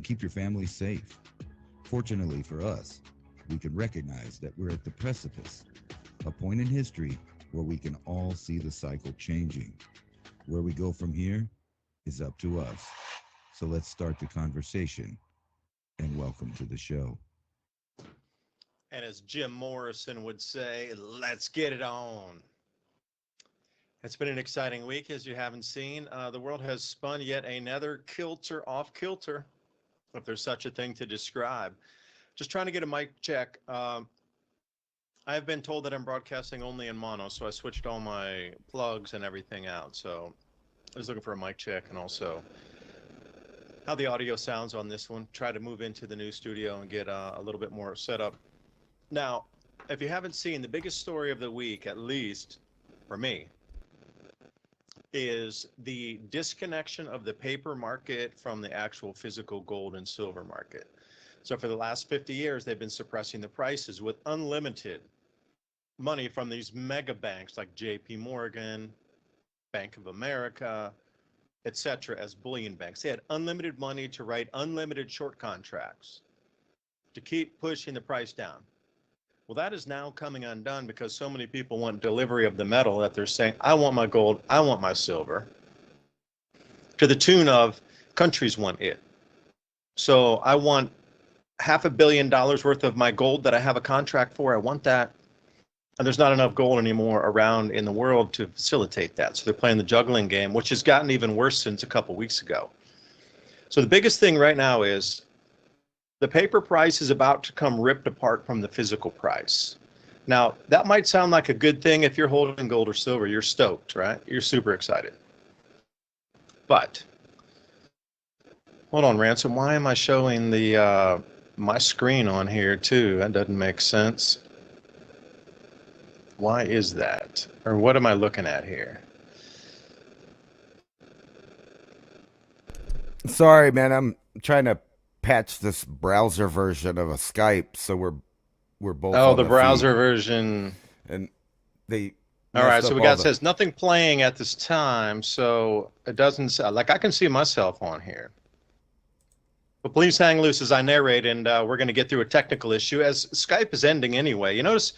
keep your family safe. Fortunately for us, we can recognize that we're at the precipice, a point in history where we can all see the cycle changing. Where we go from here is up to us. So let's start the conversation, and welcome to the show. And as Jim Morrison would say, let's get it on. It's been an exciting week, as you haven't seen. The world has spun yet another kilter off kilter, if there's such a thing to describe. Just trying to get a mic check. I've been told that I'm broadcasting only in mono, so I switched all my plugs and everything out. So I was looking for a mic check and also how the audio sounds on this one. Try to move into the new studio and get a little bit more set up. Now, if you haven't seen, the biggest story of the week, at least for me, is the disconnection of the paper market from the actual physical gold and silver market. So for the last 50 years, they've been suppressing the prices with unlimited money from these mega banks like JP Morgan, Bank of America, etc., as bullion banks. They had unlimited money to write unlimited short contracts to keep pushing the price down. Well, that is now coming undone because so many people want delivery of the metal that they're saying, I want my gold, I want my silver, to the tune of countries want it. So I want $500 million worth of my gold that I have a contract for. I want that. And there's not enough gold anymore around in the world to facilitate that. So they're playing the juggling game, which has gotten even worse since a couple weeks ago. So the biggest thing right now is the paper price is about to come ripped apart from the physical price. Now, that might sound like a good thing if you're holding gold or silver. You're stoked, right? You're super excited. But, hold on, Ransom. Why am I showing the my screen on here too? That doesn't make sense. Why is that? Or what am I looking at here? Sorry, man. I'm trying to patch this browser version of a Skype, so we're both. Oh, on the browser feed. version. And they. All right, so we got the... says nothing playing at this time, so it doesn't sound like I can see myself on here. But please hang loose as I narrate, and we're going to get through a technical issue as Skype is ending anyway. You notice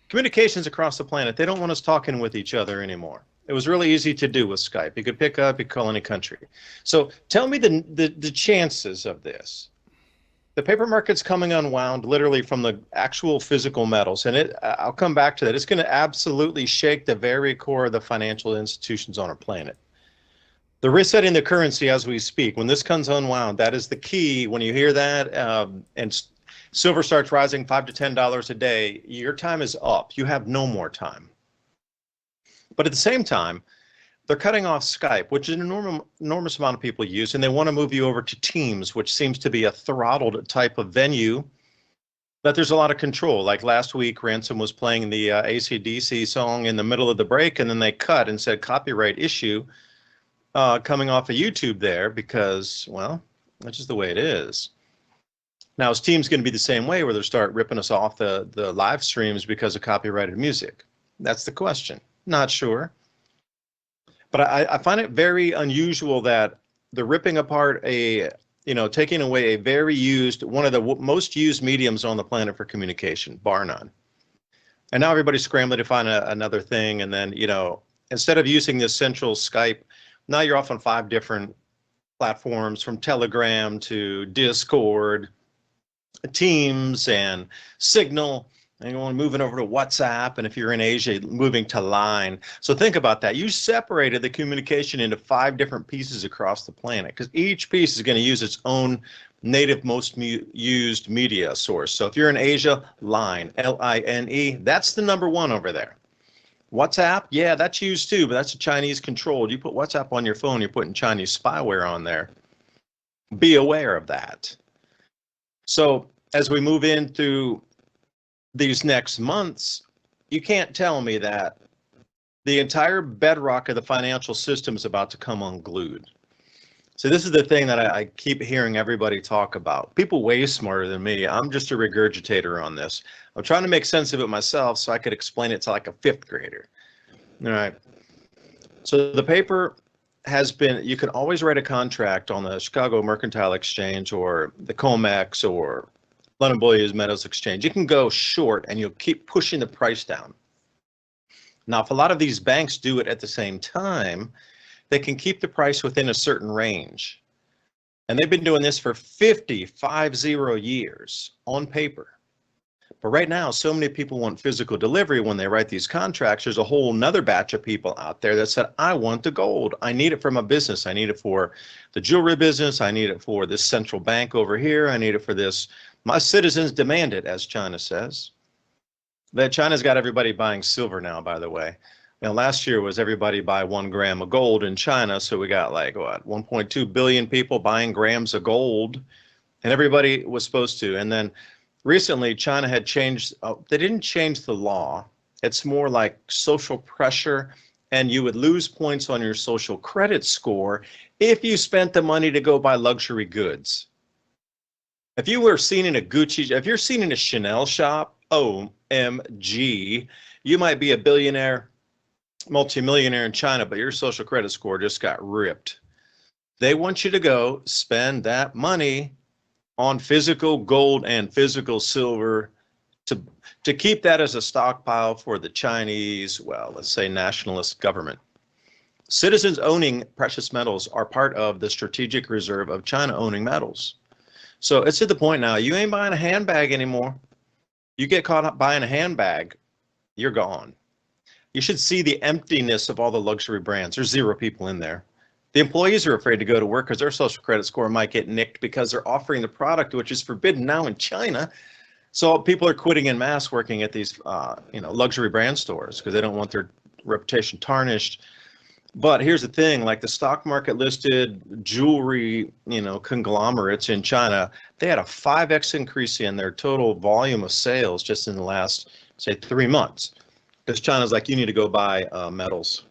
communications across the planet, they don't want us talking with each other anymore. It was really easy to do with Skype. You could pick up, you could call any country. So tell me the chances of this. The paper market's coming unwound literally from the actual physical metals, and I'll come back to that. It's going to absolutely shake the very core of the financial institutions on our planet. They're resetting the currency as we speak. When this comes unwound, that is the key. When you hear that, and silver starts rising $5 to $10 a day, your time is up. You have no more time. But at the same time, they're cutting off Skype, which is an enormous amount of people use, and they want to move you over to Teams, which seems to be a throttled type of venue that there's a lot of control. Like last week, Ransom was playing the AC/DC song in the middle of the break, and then they cut and said copyright issue coming off of YouTube there because, well, that's just the way it is. Now, is Teams going to be the same way where they'll start ripping us off the live streams because of copyrighted music? That's the question. Not sure. But I find it very unusual that they're ripping apart taking away a very used, one of the most used mediums on the planet for communication, bar none. And now everybody's scrambling to find another thing. And then, instead of using this central Skype, now you're off on 5 different platforms, from Telegram to Discord, Teams, and Signal. And you're moving over to WhatsApp, and if you're in Asia, moving to Line. So think about that. You separated the communication into 5 different pieces across the planet, because each piece is going to use its own native most used media source. So if you're in Asia, Line, L-I-N-E, that's the number 1 over there. WhatsApp, yeah, that's used too, but that's a Chinese controlled. You put WhatsApp on your phone, you're putting Chinese spyware on there. Be aware of that. So as we move into these next months, you can't tell me that the entire bedrock of the financial system is about to come unglued. So this is the thing that I keep hearing everybody talk about. People way smarter than me. I'm just a regurgitator on this. I'm trying to make sense of it myself so I could explain it to like a 5th grader. All right. So the paper has been, you can always write a contract on the Chicago Mercantile Exchange or the COMEX or London Bullion Metals Exchange. You can go short and you'll keep pushing the price down. Now, if a lot of these banks do it at the same time, they can keep the price within a certain range. And they've been doing this for 50 years on paper. But right now, so many people want physical delivery when they write these contracts. There's a whole nother batch of people out there that said, I want the gold. I need it for my business. I need it for the jewelry business. I need it for this central bank over here. I need it for this. My citizens demand it, as China says. That China's got everybody buying silver now, by the way. Last year was everybody buy 1 gram of gold in China. So we got like, what, 1.2 billion people buying grams of gold. And everybody was supposed to. And then recently, China had changed, they didn't change the law. It's more like social pressure, and you would lose points on your social credit score if you spent the money to go buy luxury goods. If you were seen in a Gucci, if you're seen in a Chanel shop, OMG, you might be a billionaire, multimillionaire in China, but your social credit score just got ripped. They want you to go spend that money on physical gold and physical silver to keep that as a stockpile for the Chinese, well, let's say nationalist government. Citizens owning precious metals are part of the strategic reserve of China owning metals. So it's to the point now, you ain't buying a handbag anymore. You get caught up buying a handbag, you're gone. You should see the emptiness of all the luxury brands. There's 0 people in there. The employees are afraid to go to work because their social credit score might get nicked because they're offering the product, which is forbidden now in China. So people are quitting en masse working at these, luxury brand stores because they don't want their reputation tarnished. But here's the thing, like the stock market listed jewelry, conglomerates in China, they had a 5x increase in their total volume of sales just in the last, say, 3 months. Because China's like, you need to go buy metals.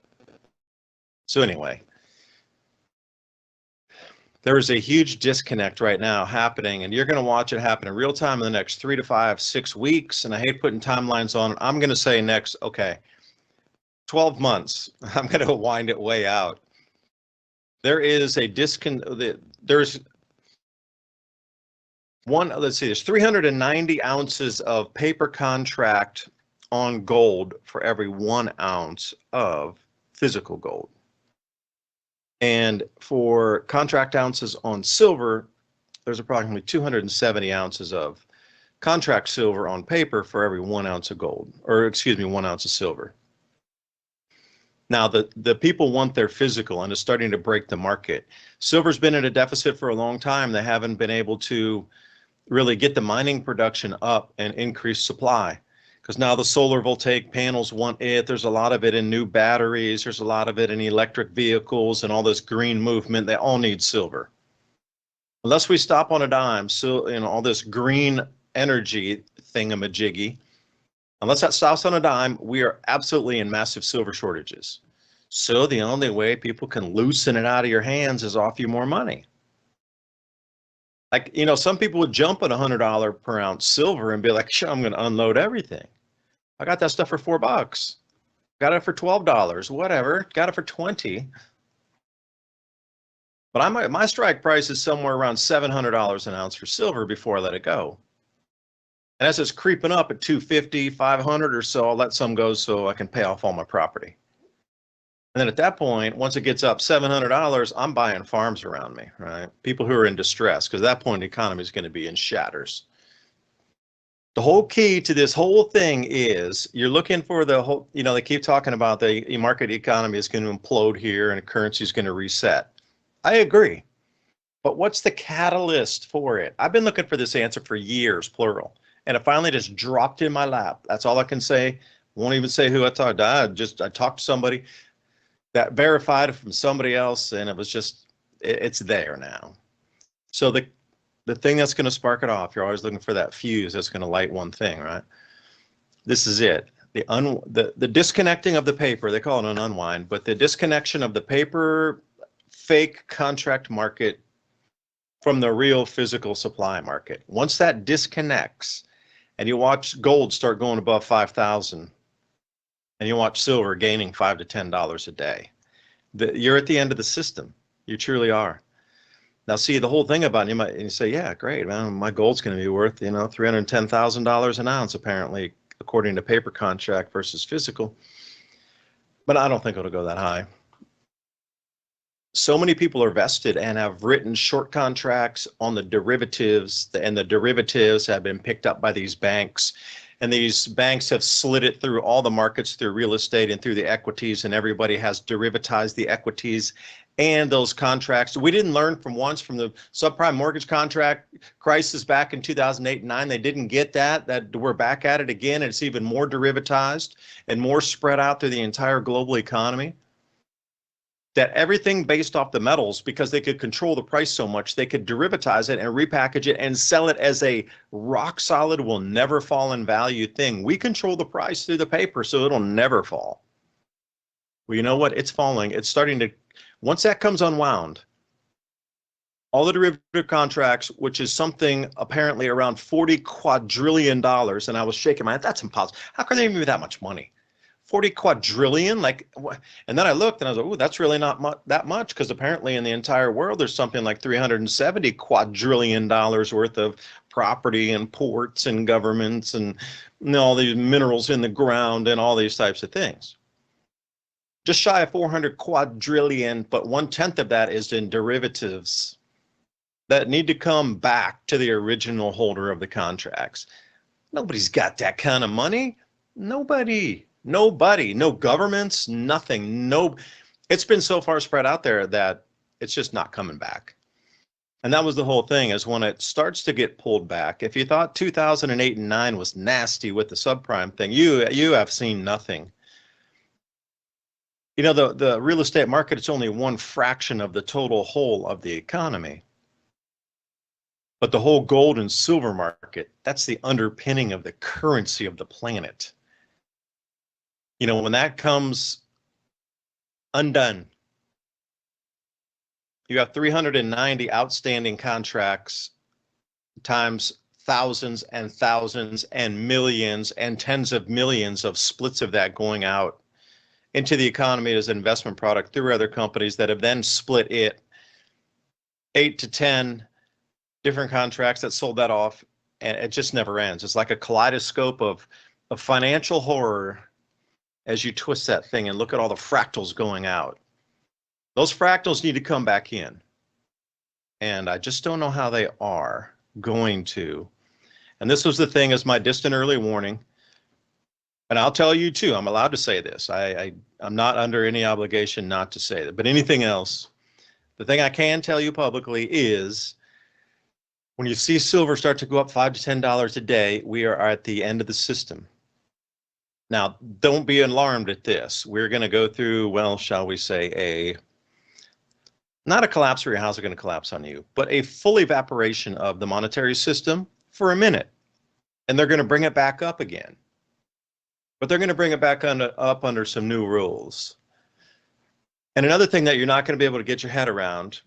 So anyway, there is a huge disconnect right now happening, and you're going to watch it happen in real time in the next 3 to 5, 6 weeks. And I hate putting timelines on it. I'm going to say next, 12 months. I'm going to wind it way out. There is a there's 390 ounces of paper contract on gold for every 1 ounce of physical gold. And for contract ounces on silver, there's approximately 270 ounces of contract silver on paper for every 1 ounce of gold, 1 ounce of silver. Now, the people want their physical, and it's starting to break the market. Silver's been in a deficit for a long time. They haven't been able to really get the mining production up and increase supply. Because now the solar voltaic panels want it. There's a lot of it in new batteries. There's a lot of it in electric vehicles and all this green movement. They all need silver. Unless we stop on a dime, so all this green energy thingamajiggy, unless that stops on a dime, we are absolutely in massive silver shortages. So the only way people can loosen it out of your hands is offer you more money. Like, some people would jump at $100 per ounce silver and be like, sure, I'm going to unload everything. I got that stuff for $4. Got it for $12, whatever. Got it for 20. But my strike price is somewhere around $700 an ounce for silver before I let it go. And as it's creeping up at $250, $500 or so, I'll let some go so I can pay off all my property. And then at that point, once it gets up $700, I'm buying farms around me, right? People who are in distress, because at that point, the economy is going to be in shatters. The whole key to this whole thing is you're looking for the whole, they keep talking about the market economy is going to implode here and currency is going to reset. I agree. But what's the catalyst for it? I've been looking for this answer for years, plural. And it finally just dropped in my lap. That's all I can say. Won't even say who I talked to. I talked to somebody that verified it from somebody else, and it was just, it's there now. So the thing that's going to spark it off, you're always looking for that fuse that's going to light one thing, right? This is it. The disconnecting of the paper, they call it an unwind, but the disconnection of the paper fake contract market from the real physical supply market. Once that disconnects and you watch gold start going above 5,000 and you watch silver gaining $5 to $10 a day, You're at the end of the system. You truly are. Now, see, the whole thing about it, you say, yeah, great, man, my gold's going to be worth, $310,000 an ounce, apparently, according to paper contract versus physical. But I don't think it'll go that high. So many people are vested and have written short contracts on the derivatives, and the derivatives have been picked up by these banks. And these banks have slid it through all the markets, through real estate and through the equities, and everybody has derivatized the equities and those contracts. We didn't learn from the subprime mortgage contract crisis back in 2008 and 9. They didn't get that we're back at it again. And it's even more derivatized and more spread out through the entire global economy. That everything based off the metals, because they could control the price so much, they could derivatize it and repackage it and sell it as a rock solid, will never fall in value thing. We control the price through the paper, so it'll never fall. Well, you know what? It's falling. It's starting to, once that comes unwound, all the derivative contracts, which is something apparently around $40 quadrillion, and I was shaking my head, that's impossible. How can they give me that much money? 40 quadrillion, and then I looked and I was like, oh, that's really not that much, because apparently in the entire world there's something like $370 quadrillion worth of property and ports and governments and all these minerals in the ground and all these types of things. Just shy of 400 quadrillion, but 1/10 of that is in derivatives that need to come back to the original holder of the contracts. Nobody's got that kind of money. Nobody, no governments, nothing. No, it's been so far spread out there that it's just not coming back. And that was the whole thing, is when it starts to get pulled back. If you thought 2008 and 9 was nasty with the subprime thing, you have seen nothing. The real estate market, it's only one fraction of the total whole of the economy. But the whole gold and silver market, that's the underpinning of the currency of the planet. When that comes undone, you have 390 outstanding contracts times thousands and thousands and millions and tens of millions of splits of that going out into the economy as an investment product through other companies that have then split it 8 to 10 different contracts that sold that off, and it just never ends. It's like a kaleidoscope of financial horror as you twist that thing and look at all the fractals going out. Those fractals need to come back in. And I just don't know how they are going to. And this was the thing, as my distant early warning. And I'll tell you too, I'm allowed to say this. I'm not under any obligation not to say that. But anything else, the thing I can tell you publicly is, when you see silver start to go up $5 to $10 a day, we are at the end of the system. Now, don't be alarmed at this. We're going to go through, well, shall we say, not a collapse where your house is going to collapse on you, but a full evaporation of the monetary system for a minute. And they're going to bring it back up again. But they're going to bring it back up under some new rules. And another thing that you're not going to be able to get your head around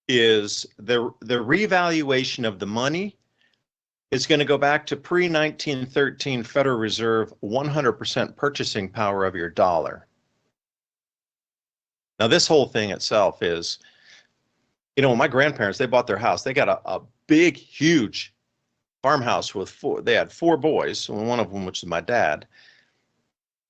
is the revaluation of the money is going to go back to pre-1913 Federal Reserve 100% purchasing power of your dollar. Now, this whole thing itself is, when my grandparents, they bought their house, they got a big, huge farmhouse they had 4 boys, one of them, which is my dad,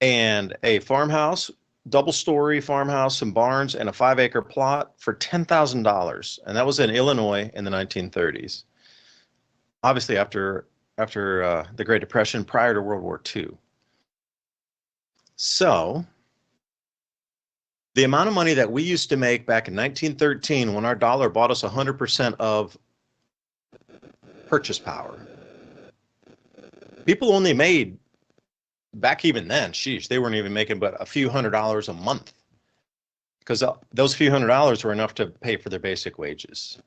and a farmhouse, double-story farmhouse, some barns, and a 5-acre plot for $10,000. And that was in Illinois in the 1930s. Obviously after the Great Depression, prior to World War II. So the amount of money that we used to make back in 1913, when our dollar bought us 100% of purchase power, people only made, back even then, they weren't even making but a few $100s a month, because those few $100s were enough to pay for their basic wages.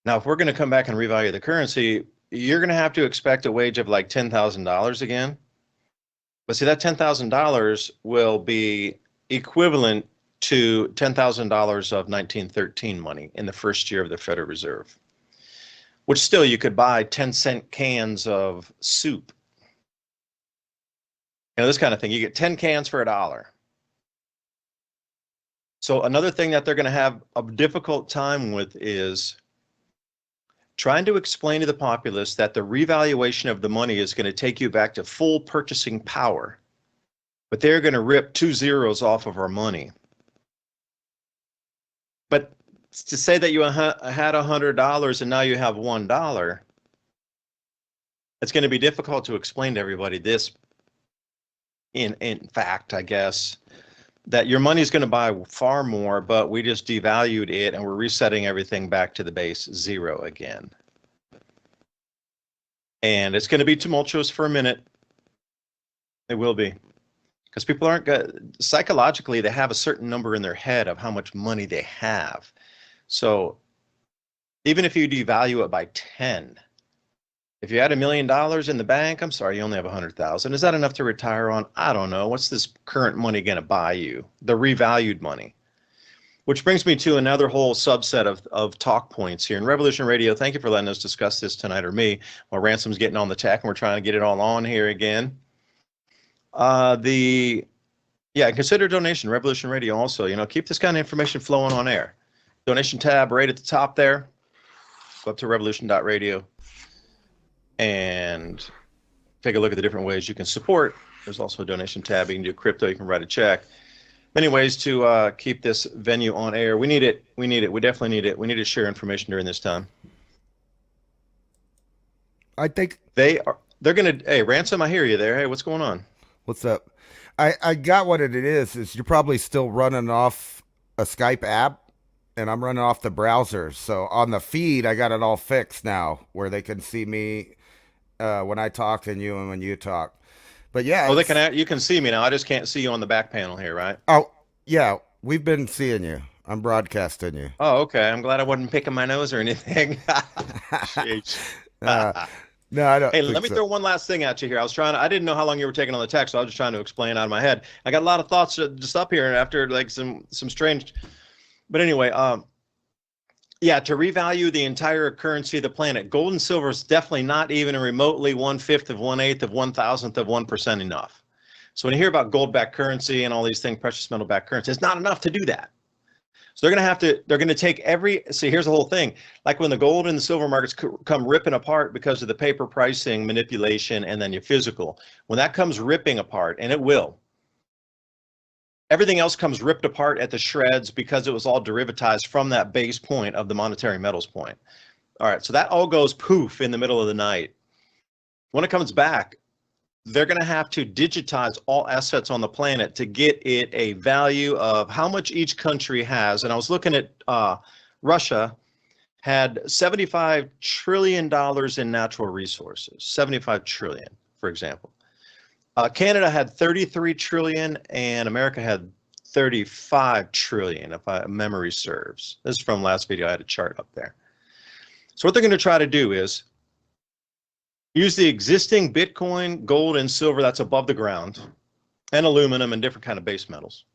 Now, if we're going to come back and revalue the currency, you're going to have to expect a wage of like $10,000 again. But see, that $10,000 will be equivalent to $10,000 of 1913 money in the first year of the Federal Reserve, which still you could buy 10-cent cans of soup. this kind of thing. You get 10 cans for $1. So another thing that they're going to have a difficult time with is trying to explain to the populace that the revaluation of the money is going to take you back to full purchasing power, but they're going to rip 2 zeros off of our money. But to say that you had $100 and now you have $1, it's going to be difficult to explain to everybody this. In fact, I guess, that your money is going to buy far more, but we just devalued it and we're resetting everything back to the base zero again. And it's going to be tumultuous for a minute. It will be. Because people aren't psychologically, they have a certain number in their head of how much money they have. So even if you devalue it by 10, if you had $1 million in the bank, I'm sorry, you only have 100,000. Is that enough to retire on? I don't know. What's this current money going to buy you? The revalued money. Which brings me to another whole subset of talk points here in Revolution Radio. Thank you for letting us discuss this tonight, or me, while Ransom's getting on the tech and we're trying to get it all on here again. Consider donation. Revolution Radio also, keep this kind of information flowing on air. Donation tab right at the top there. Go up to revolution.radio and take a look at the different ways you can support. There's also a donation tab. You can do crypto. You can write a check. Many ways to keep this venue on air. We need it. We need it. We definitely need it. We need to share information during this time. I think they're going to, hey, Ransom, I hear you there. Hey, what's going on? What's up? I got what it is you're probably still running off a Skype app, and I'm running off the browser. So on the feed, I got it all fixed now, where they can see me when I talk and you and when you talk. But yeah. Oh, you can see me now. I just can't see you on the back panel here, right? Oh, yeah. We've been seeing you. I'm broadcasting you. Oh, okay. I'm glad I wasn't picking my nose or anything. No, I don't. Hey, let me throw one last thing at you here. I didn't know how long you were taking on the text, so I was just trying to explain out of my head. I got a lot of thoughts just up here after like some strange, but anyway, to revalue the entire currency of the planet, gold and silver is definitely not even remotely 1/5 of 1/8 of 1,000th of 1% enough. So when you hear about gold-backed currency and all these things, precious metal-backed currency, it's not enough to do that. So they're going to take here's the whole thing. Like when the gold and the silver markets come ripping apart because of the paper pricing manipulation and then your physical, when that comes ripping apart, and it will, everything else comes ripped apart at the shreds because it was all derivatized from that base point of the monetary metals point. All right, so that all goes poof in the middle of the night. When it comes back, they're going to have to digitize all assets on the planet to get it a value of how much each country has. And I was looking at Russia had $75 trillion in natural resources, 75 trillion, for example. Canada had 33 trillion and America had 35 trillion, if my memory serves. This is from last video. I had a chart up there. So what they're going to try to do is use the existing Bitcoin, gold, and silver that's above the ground, and aluminum and different kind of base metals.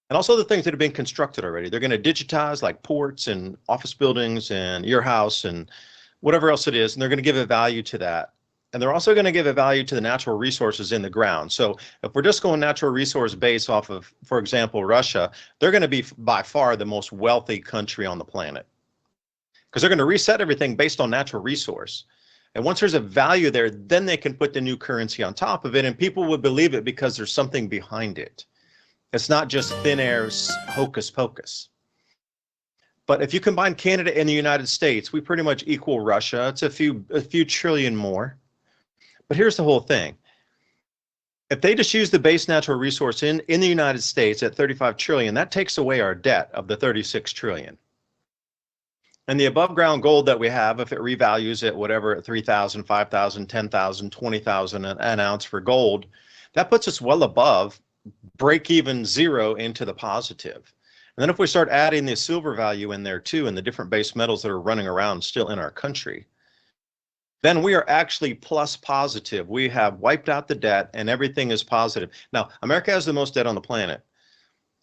And also the things that have been constructed already. They're going to digitize like ports and office buildings and your house and whatever else it is, and they're going to give a value to that. And they're also going to give a value to the natural resources in the ground. So if we're just going natural resource base off of, for example, Russia, they're going to be by far the most wealthy country on the planet. Because they're going to reset everything based on natural resource. And once there's a value there, then they can put the new currency on top of it, and people would believe it because there's something behind it. It's not just thin air hocus pocus. But if you combine Canada and the United States, we pretty much equal Russia. It's a few trillion more. But here's the whole thing. If they just use the base natural resource in the United States at 35 trillion, that takes away our debt of the 36 trillion. And the above ground gold that we have, if it revalues at whatever, at 3,000, 5,000, 10,000, 20,000 an ounce for gold, that puts us well above break even zero into the positive. And then if we start adding the silver value in there too, and the different base metals that are running around still in our country, then we are actually plus positive. We have wiped out the debt and everything is positive. Now, America has the most debt on the planet.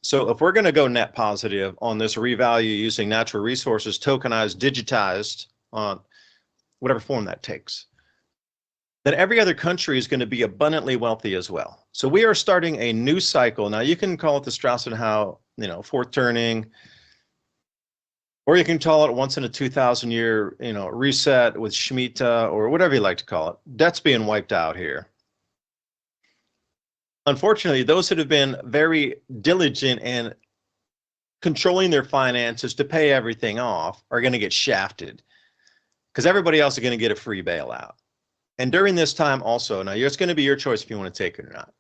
So if we're going to go net positive on this revalue using natural resources, tokenized, digitized, on whatever form that takes, then every other country is going to be abundantly wealthy as well. So we are starting a new cycle. Now you can call it the Strauss and Howe, fourth turning, or you can call it once in a 2,000-year, reset with Shemitah, or whatever you like to call it. Debt's being wiped out here. Unfortunately, those that have been very diligent and controlling their finances to pay everything off are going to get shafted, because everybody else is going to get a free bailout. And during this time also, now it's going to be your choice if you want to take it or not.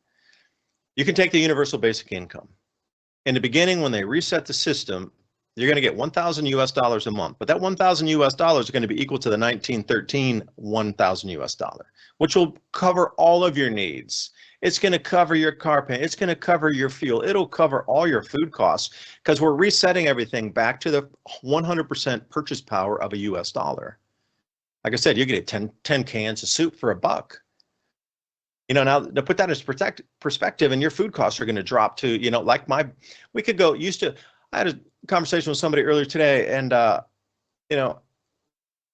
You can take the universal basic income. In the beginning, when they reset the system, you're going to get $1,000 a month, but that $1,000 is going to be equal to the 1913 $1,000, which will cover all of your needs. It's going to cover your car payment. It's going to cover your fuel. It'll cover all your food costs, because we're resetting everything back to the 100% purchase power of a US dollar. Like I said, you get 10 cans of soup for $1. Now to put that in perspective, and your food costs are going to drop to, I had a conversation with somebody earlier today, and,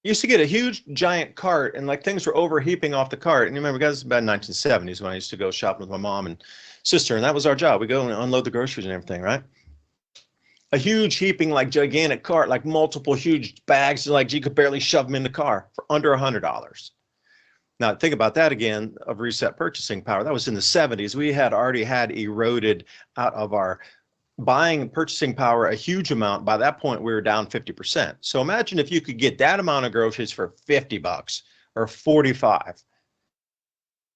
used to get a huge giant cart, and things were overheaping off the cart. And you remember, guys, about 1970s when I used to go shopping with my mom and sister, and that was our job. We go and unload the groceries and everything, right? A huge heaping, gigantic cart, multiple huge bags, you could barely shove them in the car for under $100. Now think about that again, of reset purchasing power. That was in the 70s. We had already had eroded out of our buying and purchasing power a huge amount. By that point, we were down 50%. So imagine if you could get that amount of groceries for $50 or $45.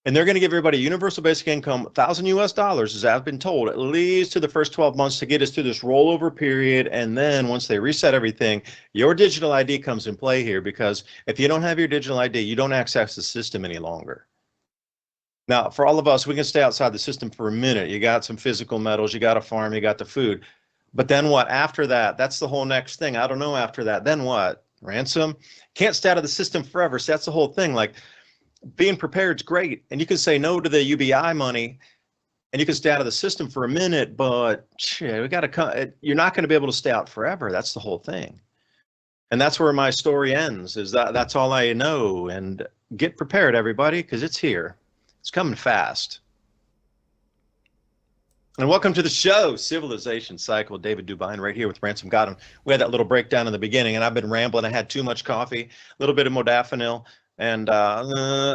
And they're going to give everybody universal basic income, $1,000, as I've been told, at least to the first 12 months to get us through this rollover period. And then once they reset everything, your digital ID comes in play here, because if you don't have your digital ID, you don't access the system any longer. Now, for all of us, we can stay outside the system for a minute. You got some physical metals, you got a farm, you got the food. But then what? After that, that's the whole next thing. I don't know after that. Then what? Ransom? Can't stay out of the system forever. So that's the whole thing. Being prepared is great. And you can say no to the UBI money, and you can stay out of the system for a minute, but you're not going to be able to stay out forever. That's the whole thing. And that's where my story ends, is that's all I know. And get prepared, everybody, because it's here. It's coming fast. And welcome to the show, Civilization Cycle. David Dubine right here with Ransom Godwin. We had that little breakdown in the beginning, and I've been rambling. I had too much coffee, a little bit of modafinil, and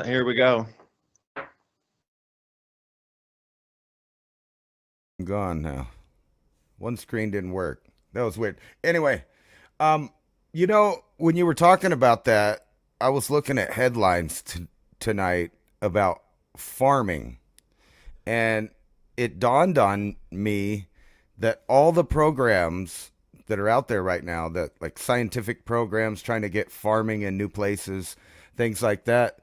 here we go. I'm gone now. One screen didn't work. That was weird. Anyway, when you were talking about that, I was looking at headlines tonight about farming, and it dawned on me that all the programs that are out there right now, that scientific programs trying to get farming in new places, things like that,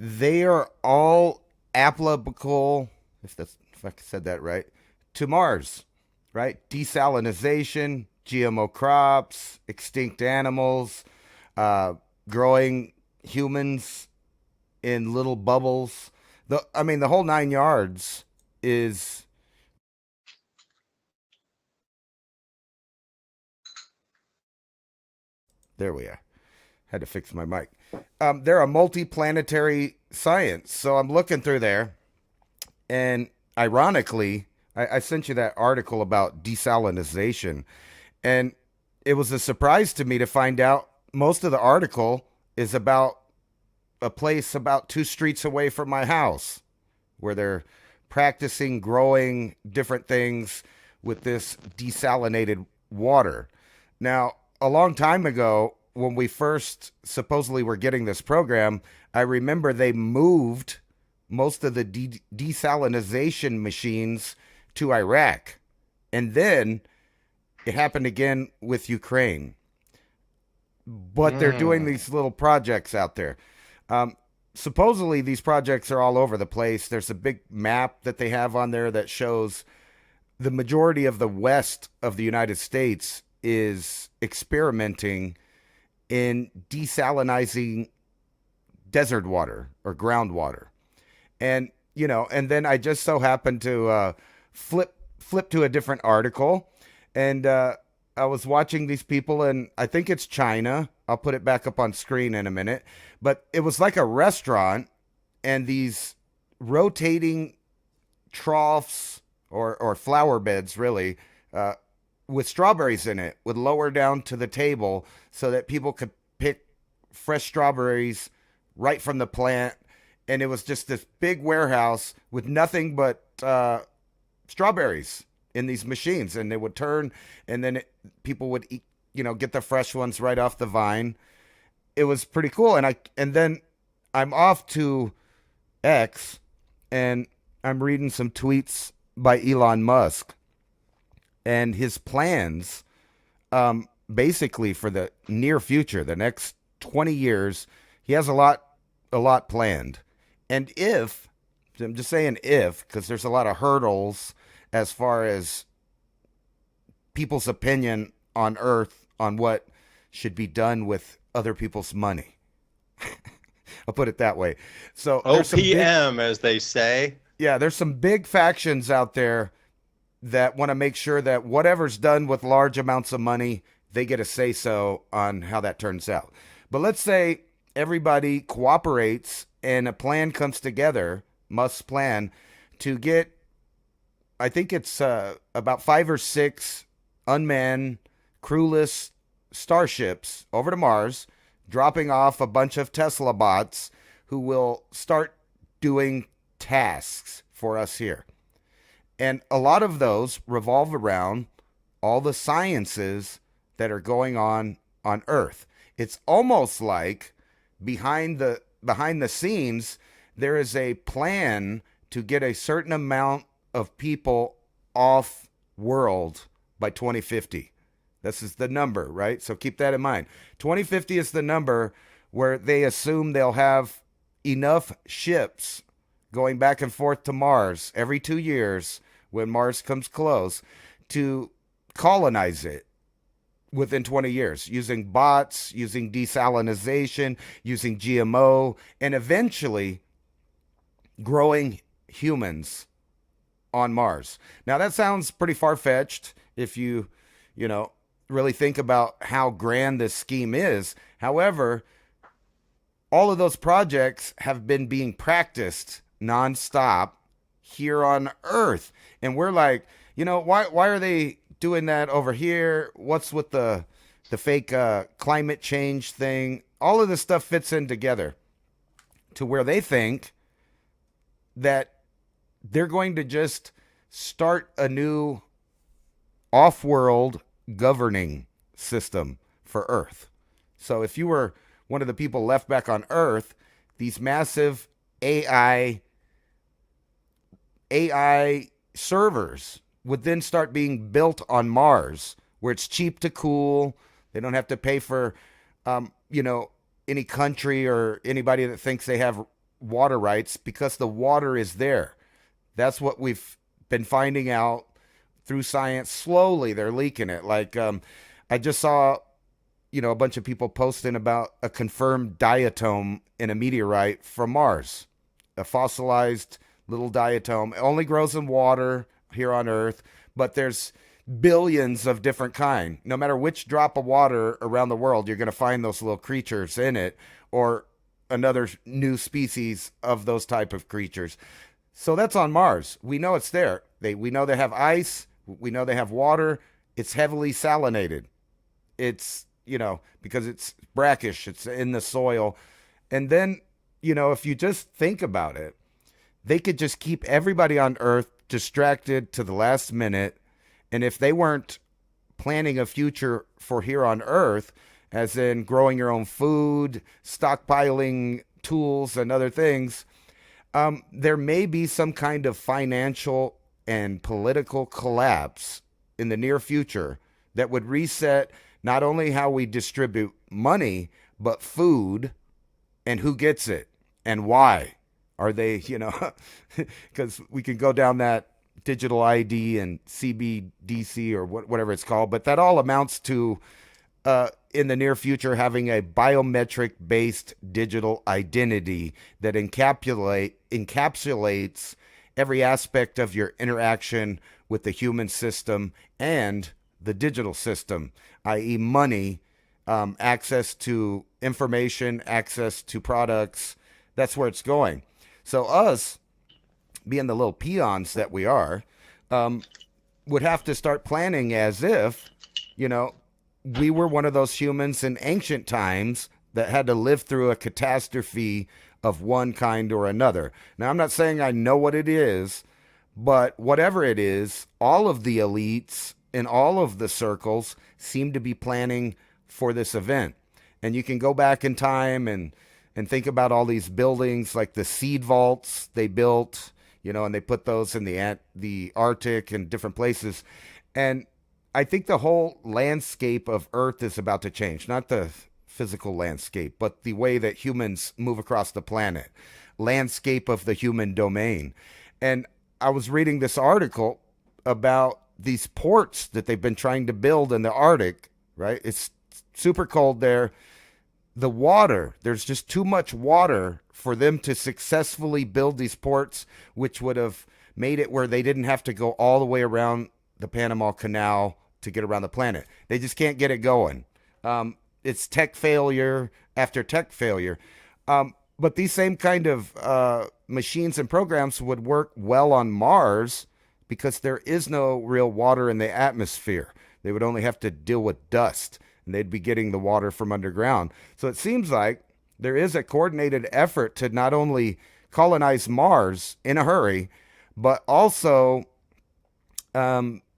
they are all applicable, if I said that right, to Mars, right? Desalinization, GMO crops, extinct animals, growing humans in little bubbles. The whole 9 yards is. There we are. Had to fix my mic. They're a multi-planetary science. So I'm looking through there, and ironically, I sent you that article about desalinization, and it was a surprise to me to find out most of the article is about a place about 2 streets away from my house, where they're practicing growing different things with this desalinated water. Now, a long time ago, when we first supposedly were getting this program, I remember they moved most of the desalinization machines to Iraq. And then it happened again with Ukraine. But they're doing these little projects out there. Supposedly, these projects are all over the place. There's a big map that they have on there that shows the majority of the west of the United States is experimenting in desalinizing desert water or groundwater. And, and then I just so happened to flip to a different article, and I was watching these people, and I think it's China. I'll put it back up on screen in a minute. But it was like a restaurant, and these rotating troughs or flower beds, really, with strawberries in it, would lower down to the table so that people could pick fresh strawberries right from the plant. And it was just this big warehouse with nothing but strawberries in these machines, and they would turn, and then people would eat, get the fresh ones right off the vine. It was pretty cool. And then I'm off to X, and I'm reading some tweets by Elon Musk and his plans, basically for the near future, the next 20 years. He has a lot planned. And I'm just saying if, because there's a lot of hurdles as far as people's opinion on Earth on what should be done with other people's money. I'll put it that way. So OPM, as they say. Yeah, there's some big factions out there that want to make sure that whatever's done with large amounts of money, they get a say-so on how that turns out. But let's say everybody cooperates and a plan comes together, Musk's plan, to get, I think it's about 5 or 6 unmanned, crewless starships over to Mars, dropping off a bunch of Tesla bots who will start doing tasks for us here. And a lot of those revolve around all the sciences that are going on Earth. It's almost like behind the scenes, there is a plan to get a certain amount of people off world by 2050. This is the number, right? So keep that in mind. 2050 is the number where they assume they'll have enough ships going back and forth to Mars every 2 years when Mars comes close to colonize it within 20 years, using bots, using desalinization, using GMO, and eventually growing humans on Mars. Now that sounds pretty far-fetched if you really think about how grand this scheme is. However, all of those projects have been being practiced nonstop here on Earth. And we're like, why are they doing that over here? What's with the fake climate change thing? All of this stuff fits in together to where they think that they're going to just start a new off-world governing system for Earth. So if you were one of the people left back on Earth, these massive AI servers would then start being built on Mars, where it's cheap to cool. They don't have to pay for, any country or anybody that thinks they have water rights, because the water is there. That's what we've been finding out through science. Slowly, they're leaking it. Like, I just saw, a bunch of people posting about a confirmed diatom in a meteorite from Mars, a fossilized little diatom. It only grows in water here on Earth, but there's billions of different kind. No matter which drop of water around the world, you're going to find those little creatures in it, or another new species of those type of creatures. So that's on Mars. We know it's there. We know they have ice. We know they have water. It's heavily salinated. It's, because it's brackish. It's in the soil. And then, if you just think about it, they could just keep everybody on Earth distracted to the last minute. And if they weren't planning a future for here on Earth, as in growing your own food, stockpiling tools and other things, there may be some kind of financial and political collapse in the near future that would reset not only how we distribute money, but food and who gets it and why. Are they, because we can go down that digital ID and CBDC or whatever it's called, but that all amounts to, in the near future, having a biometric-based digital identity that encapsulates every aspect of your interaction with the human system and the digital system, i.e. money, access to information, access to products. That's where it's going. So us, being the little peons that we are, would have to start planning as if, you know, we were one of those humans in ancient times that had to live through a catastrophe of one kind or another. Now, I'm not saying I know what it is, but whatever it is, all of the elites in all of the circles seem to be planning for this event. And you can go back in time and think about all these buildings like the seed vaults they built, you know, and they put those in the Arctic and different places. And I think the whole landscape of Earth is about to change, not the physical landscape, but the way that humans move across the planet, landscape of the human domain. And I was reading this article about these ports that they've been trying to build in the Arctic, right? It's super cold there. The water, there's just too much water for them to successfully build these ports, which would have made it where they didn't have to go all the way around the Panama Canal to get around the planet. They just can't get it going. It's tech failure after tech failure. But these same kind of machines and programs would work well on Mars because there is no real water in the atmosphere. They would only have to deal with dust, and they'd be getting the water from underground. So it seems like there is a coordinated effort to not only colonize Mars in a hurry, but also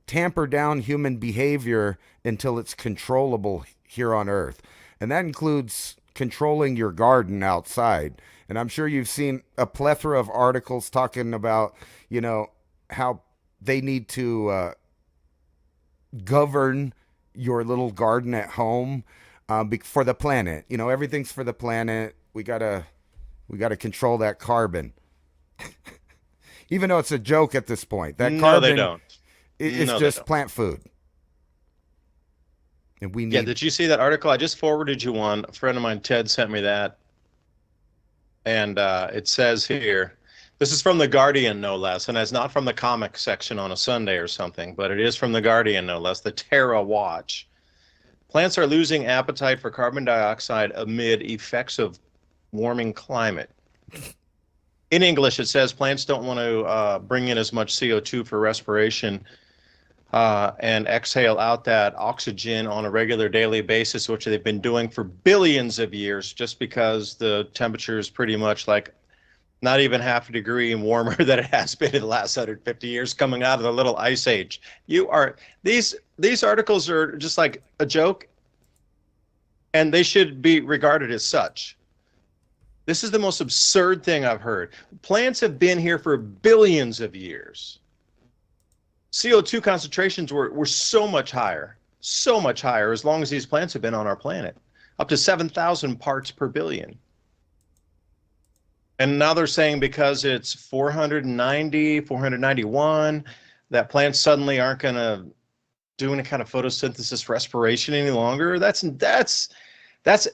tamper down human behavior until it's controllable here on Earth. And that includes controlling your garden outside. And I'm sure you've seen a plethora of articles talking about, you know, how they need to govern your little garden at home for the planet. You know, everything's for the planet. We gotta control that carbon. Even though it's a joke at this point, that No, carbon they don't. it's No, they just don't. plant food. And we Yeah, need did you see that article? I just forwarded you one. A friend of mine, Ted, sent me that. And it says here, this is from The Guardian, no less, and it's not from the comic section on a Sunday or something, but it is from The Guardian, no less, the Terra Watch. Plants are losing appetite for carbon dioxide amid effects of warming climate. In English, it says plants don't want to bring in as much CO2 for respiration and exhale out that oxygen on a regular daily basis, which they've been doing for billions of years, just because the temperature is pretty much like not even half a degree warmer than it has been in the last 150 years coming out of the little ice age. These articles are just like a joke, and they should be regarded as such. This is the most absurd thing I've heard. Plants have been here for billions of years. CO2 concentrations were so much higher as long as these plants have been on our planet, up to 7,000 parts per billion. And now they're saying because it's 490, 491, that plants suddenly aren't going to do any kind of photosynthesis respiration any longer. That's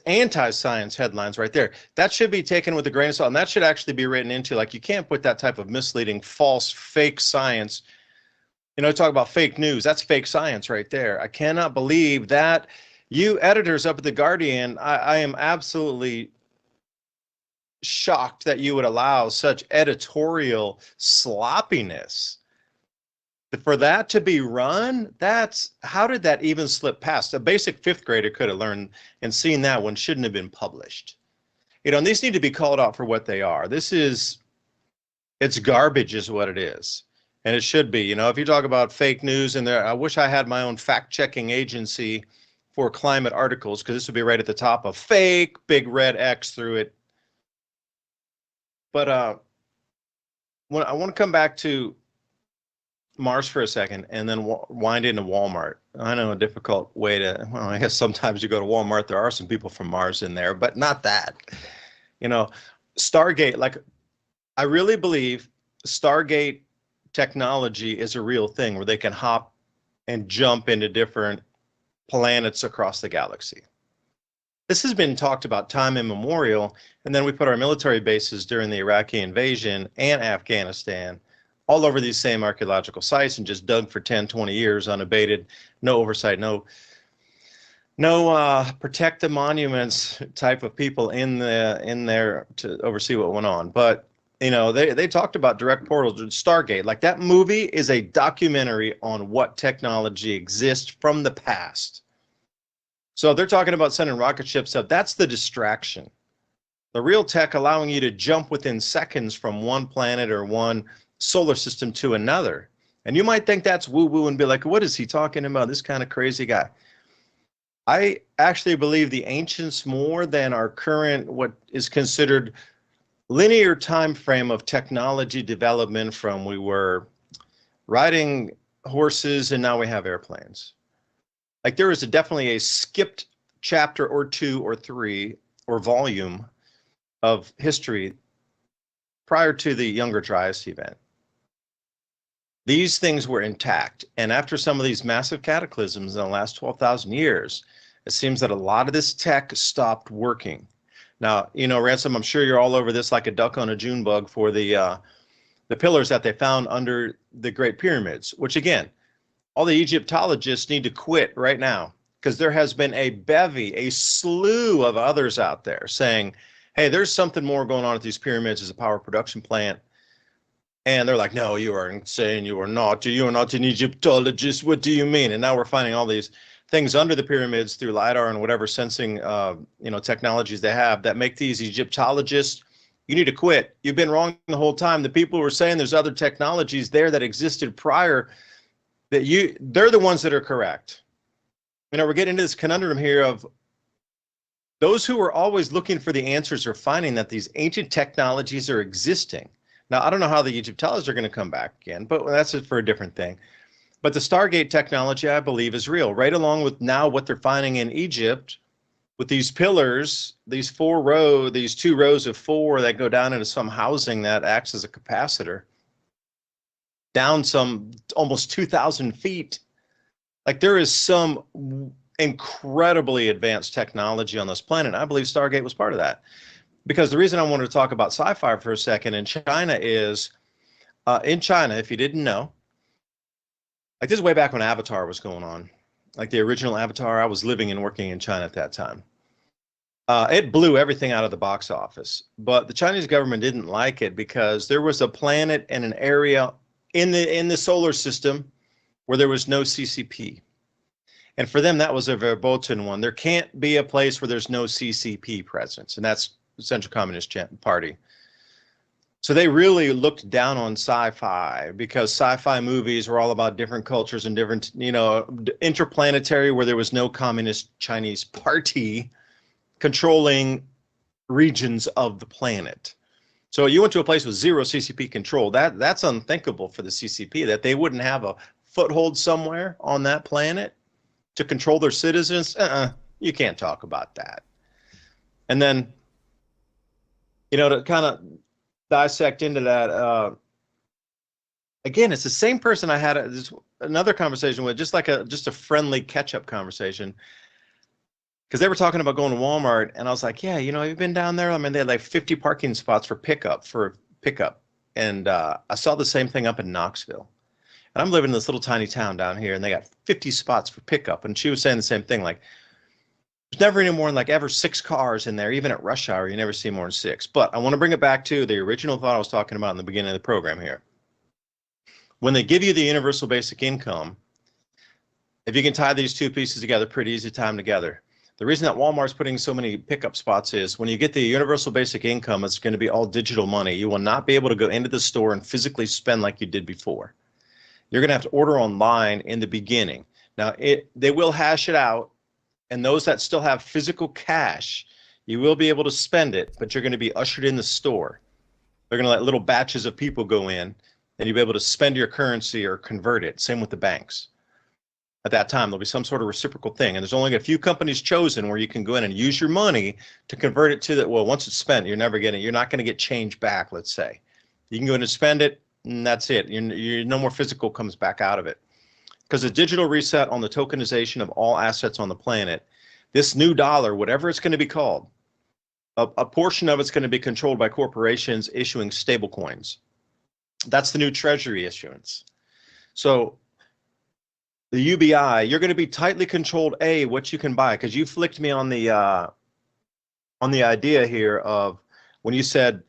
anti-science headlines right there. That should be taken with a grain of salt, and that should actually be written into, like, you can't put that type of misleading, false, fake science. You know, talk about fake news. That's fake science right there. I cannot believe that. You editors up at The Guardian, I am absolutely shocked that you would allow such editorial sloppiness. For that to be run, how did that even slip past? A basic fifth grader could have learned and seen that one shouldn't have been published. You know, and these need to be called out for what they are. It's garbage is what it is. And it should be. You know, if you talk about fake news in there, I wish I had my own fact-checking agency for climate articles, because this would be right at the top of fake, big red X through it. But when I want to come back to Mars for a second and then wind into Walmart. I know a difficult way to, well, I guess sometimes you go to Walmart, there are some people from Mars in there, but not that. You know, Stargate, like, I really believe Stargate technology is a real thing where they can hop and jump into different planets across the galaxy. This has been talked about time immemorial, and then we put our military bases during the Iraqi invasion and Afghanistan all over these same archaeological sites and just dug for 10, 20 years unabated, no oversight, no protect the monuments type of people in there to oversee what went on. But they talked about direct portals to Stargate. Like, that movie is a documentary on what technology exists from the past. So they're talking about sending rocket ships up. That's the distraction. The real tech allowing you to jump within seconds from one planet or one solar system to another. And you might think that's woo-woo and be like, what is he talking about? This kind of crazy guy. I actually believe the ancients, more than our current, what is considered linear time frame of technology development, from we were riding horses and now we have airplanes. Like, there is definitely a skipped chapter or 2 or 3 or volume of history prior to the Younger Dryas event. These things were intact. And after some of these massive cataclysms in the last 12,000 years, it seems that a lot of this tech stopped working. Now, Ransom, I'm sure you're all over this like a duck on a June bug for the pillars that they found under the Great Pyramids, which, again, all the Egyptologists need to quit right now, because there has been a slew of others out there saying, hey, there's something more going on at these pyramids as a power production plant. And they're like, no, you are insane. You are not an Egyptologist. What do you mean? And now we're finding all these things under the pyramids through LiDAR and whatever sensing technologies they have that make these Egyptologists, you need to quit. You've been wrong the whole time. The people who are saying there's other technologies there that existed prior, they're the ones that are correct. We're getting into this conundrum here of those who are always looking for the answers are finding that these ancient technologies are existing. Now, I don't know how the Egyptologists are going to come back again, but that's for a different thing. But the Stargate technology, I believe, is real, right along with now what they're finding in Egypt with these pillars, these 2 rows of 4 that go down into some housing that acts as a capacitor, down some almost 2,000 feet. Like, there is some incredibly advanced technology on this planet. I believe Stargate was part of that. Because the reason I wanted to talk about sci-fi for a second in China is, in China, if you didn't know, like, this is way back when Avatar was going on, like the original Avatar. I was living and working in China at that time. It blew everything out of the box office, but the Chinese government didn't like it because there was a planet and an area in the solar system where there was no CCP. And for them, that was a verboten one. There can't be a place where there's no CCP presence, and that's the Central Communist Party. So they really looked down on sci-fi because sci-fi movies were all about different cultures and different, interplanetary, where there was no communist Chinese party controlling regions of the planet. So you went to a place with zero CCP control. That's unthinkable for the CCP, that they wouldn't have a foothold somewhere on that planet to control their citizens. You can't talk about that. And then, to kind of dissect into that, again, it's the same person I had another conversation with, just a friendly catch-up conversation, because they were talking about going to Walmart, and I was like, yeah, you've been down there. I mean, they had like 50 parking spots for pickup, and I saw the same thing up in Knoxville. And I'm living in this little tiny town down here, and they got 50 spots for pickup. And she was saying the same thing, like, there's never any more than ever 6 cars in there. Even at rush hour, you never see more than 6. But I want to bring it back to the original thought I was talking about in the beginning of the program here. When they give you the universal basic income, if you can tie these 2 pieces together, pretty easy to tie them together. The reason that Walmart's putting so many pickup spots is when you get the universal basic income, it's going to be all digital money. You will not be able to go into the store and physically spend like you did before. You're going to have to order online in the beginning. Now, they will hash it out, and those that still have physical cash, you will be able to spend it, but you're going to be ushered in the store. They're going to let little batches of people go in, and you'll be able to spend your currency or convert it. Same with the banks. At that time, there'll be some sort of reciprocal thing, and there's only a few companies chosen where you can go in and use your money to convert it to that. Well, once it's spent, you're not going to get change back, let's say. You can go in and spend it, and that's it. You're no more physical comes back out of it. Because the digital reset on the tokenization of all assets on the planet, this new dollar, whatever it's going to be called, a portion of it's going to be controlled by corporations issuing stable coins. That's the new treasury issuance. So the UBI, you're going to be tightly controlled, what you can buy, because you flicked me on the idea here of when you said,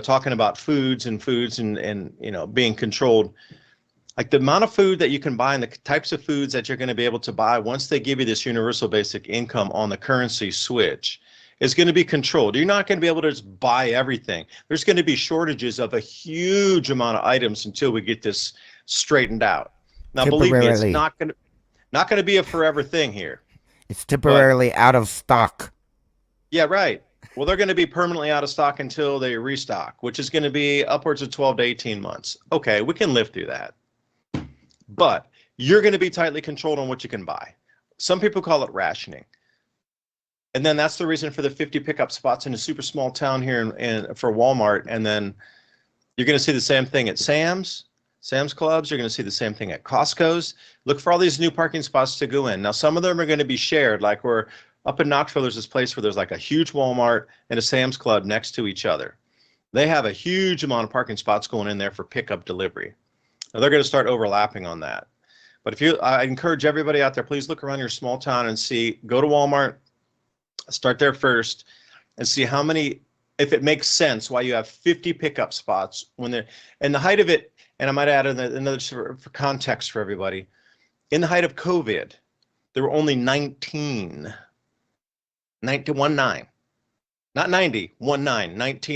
talking about foods and being controlled. Like the amount of food that you can buy and the types of foods that you're going to be able to buy once they give you this universal basic income on the currency switch is going to be controlled. You're not going to be able to just buy everything. There's going to be shortages of a huge amount of items until we get this straightened out. Now, believe me, it's not going to be a forever thing here. It's temporarily out of stock. Yeah, right. Well, they're going to be permanently out of stock until they restock, which is going to be upwards of 12 to 18 months. Okay, we can live through that. But you're going to be tightly controlled on what you can buy. Some people call it rationing. And then that's the reason for the 50 pickup spots in a super small town here for Walmart. And then you're going to see the same thing at Sam's Clubs. You're going to see the same thing at Costco's. Look for all these new parking spots to go in. Now, some of them are going to be shared. Like we're up in Knoxville, there's this place where there's like a huge Walmart and a Sam's Club next to each other. They have a huge amount of parking spots going in there for pickup delivery. Now, they're going to start overlapping on that. But I encourage everybody out there, please look around your small town and see, go to Walmart, start there first, and see how many, if it makes sense, why you have 50 pickup spots when they're, and the height of it, and I might add another for context for everybody, in the height of COVID, there were only 19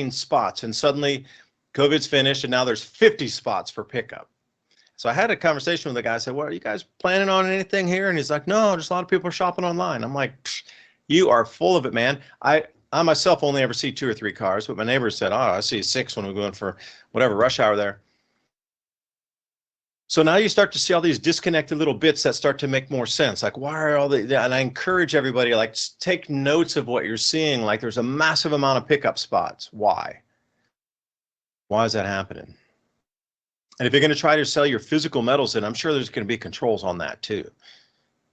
spots, and suddenly COVID's finished, and now there's 50 spots for pickup. So I had a conversation with the guy. I said, well, are you guys planning on anything here? And he's like, no, just a lot of people are shopping online. I'm like, you are full of it, man. I myself only ever see 2 or 3 cars, but my neighbors said, oh, I see 6 when we're going for whatever rush hour there. So now you start to see all these disconnected little bits that start to make more sense. Like, why are all the, and I encourage everybody, like, take notes of what you're seeing. Like, there's a massive amount of pickup spots. Why? Why is that happening? And if you're going to try to sell your physical metals, then I'm sure there's going to be controls on that too.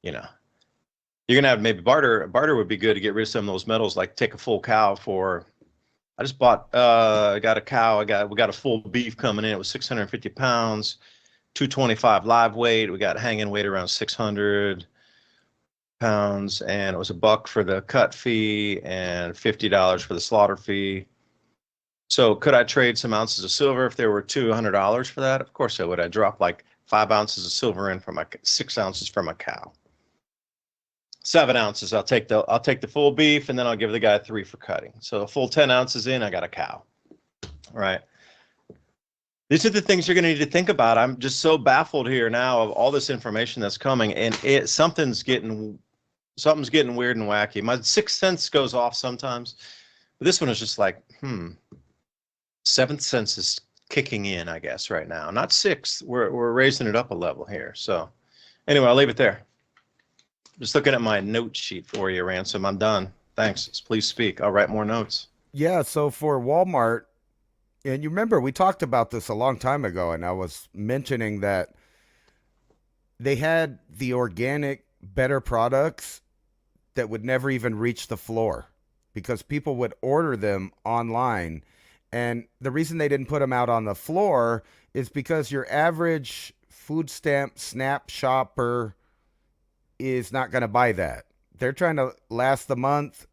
You're going to have maybe barter. Barter would be good to get rid of some of those metals, like take a full cow for, I just bought, got a cow. We got a full beef coming in. It was 650 pounds, 225 live weight. We got hanging weight around 600 pounds, and it was $1 for the cut fee and $50 for the slaughter fee. So could I trade some ounces of silver if there were $200 for that? Of course I would. I'd drop like 5 ounces of silver in for my 6 ounces from a cow. 7 ounces, I'll take the full beef, and then I'll give the guy 3 for cutting. So a full 10 ounces in, I got a cow. All right. These are the things you're going to need to think about. I'm just so baffled here now of all this information that's coming, and something's getting weird and wacky. My sixth sense goes off sometimes, but this one is just like, seventh sense is kicking in, I guess, right now. Not sixth. We're raising it up a level here. So anyway, I'll leave it there. Just looking at my note sheet for you, Ransom. I'm done. Thanks. Please speak. I'll write more notes. Yeah, so for Walmart, and you remember we talked about this a long time ago, and I was mentioning that they had the organic, better products that would never even reach the floor because people would order them online. And the reason they didn't put them out on the floor is because your average food stamp SNAP shopper is not going to buy that. They're trying to last the month,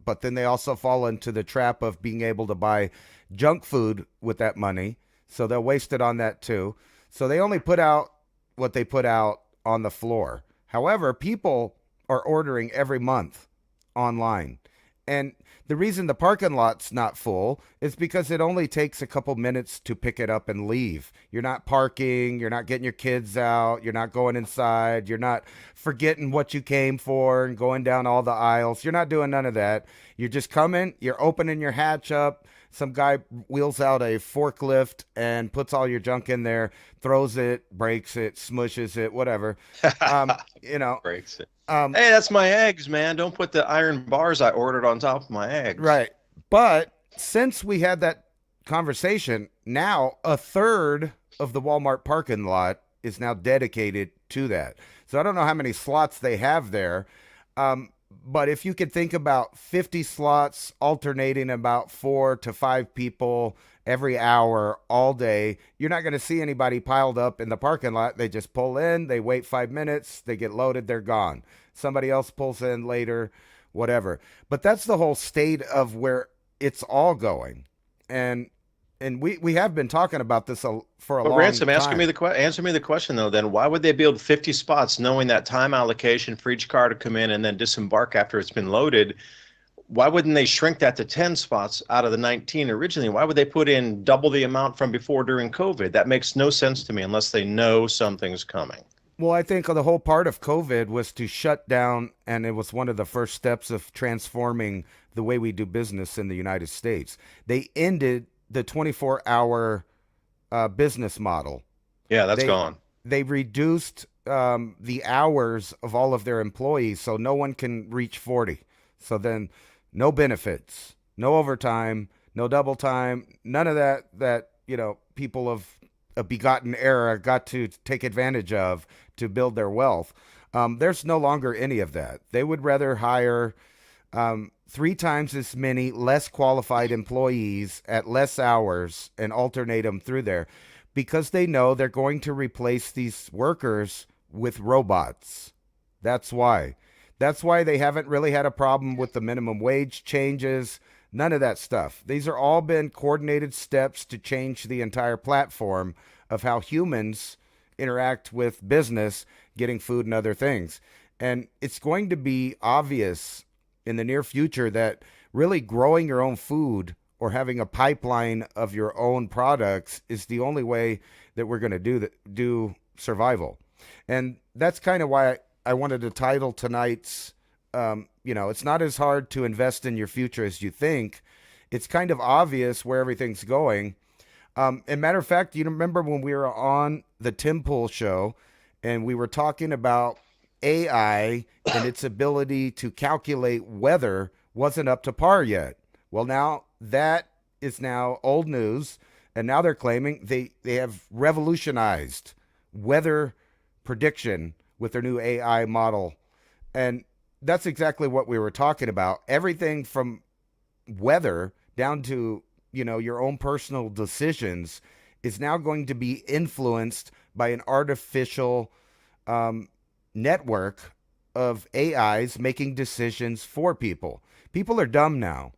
but then they also fall into the trap of being able to buy junk food with that money. So they'll waste it on that too. So they only put out what they put out on the floor. However, people are ordering every month online. And the reason the parking lot's not full is because it only takes a couple minutes to pick it up and leave. You're not parking, you're not getting your kids out, you're not going inside, you're not forgetting what you came for and going down all the aisles. You're not doing none of that. You're just coming, you're opening your hatch up. Some guy wheels out a forklift and puts all your junk in there, throws it, breaks it, smushes it, whatever. Breaks it. Hey, that's my eggs, man. Don't put the iron bars I ordered on top of my eggs. Right. But since we had that conversation, now a third of the Walmart parking lot is now dedicated to that. So I don't know how many slots they have there. But if you could think about 50 slots alternating about 4 to 5 people every hour all day, you're not going to see anybody piled up in the parking lot. They just pull in, they wait 5 minutes, they get loaded, they're gone. Somebody else pulls in later, whatever. But that's the whole state of where it's all going. And And we have been talking about this for a But long Ransom, time. answer me the question though. Then why would they build 50 spots, knowing that time allocation for each car to come in and then disembark after it's been loaded? Why wouldn't they shrink that to 10 spots out of the 19 originally? Why would they put in double the amount from before during COVID? That makes no sense to me unless they know something's coming. Well, I think the whole part of COVID was to shut down, and it was one of the first steps of transforming the way we do business in the United States. They ended the 24-hour business model. Yeah, that's They gone. they reduced the hours of all of their employees, so no one can reach 40. So then, no benefits, no overtime, no double time, none of that. People of a begotten era got to take advantage of to build their wealth. There's no longer any of that. They would rather hire 3 times as many less qualified employees at less hours and alternate them through there because they know they're going to replace these workers with robots. That's why. That's why they haven't really had a problem with the minimum wage changes, none of that stuff. These are all been coordinated steps to change the entire platform of how humans interact with business, getting food and other things. And it's going to be obvious in the near future that really growing your own food or having a pipeline of your own products is the only way that we're going to do survival. And that's kind of why I wanted to title tonight's, it's not as hard to invest in your future as you think. It's kind of obvious where everything's going. And matter of fact, you remember when we were on the Tim Pool show and we were talking about AI and its ability to calculate weather wasn't up to par yet. Well, now that is now old news. And now they're claiming they have revolutionized weather prediction with their new AI model. And that's exactly what we were talking about. Everything from weather down to, your own personal decisions is now going to be influenced by an artificial network of AIs making decisions for people. People are dumb now.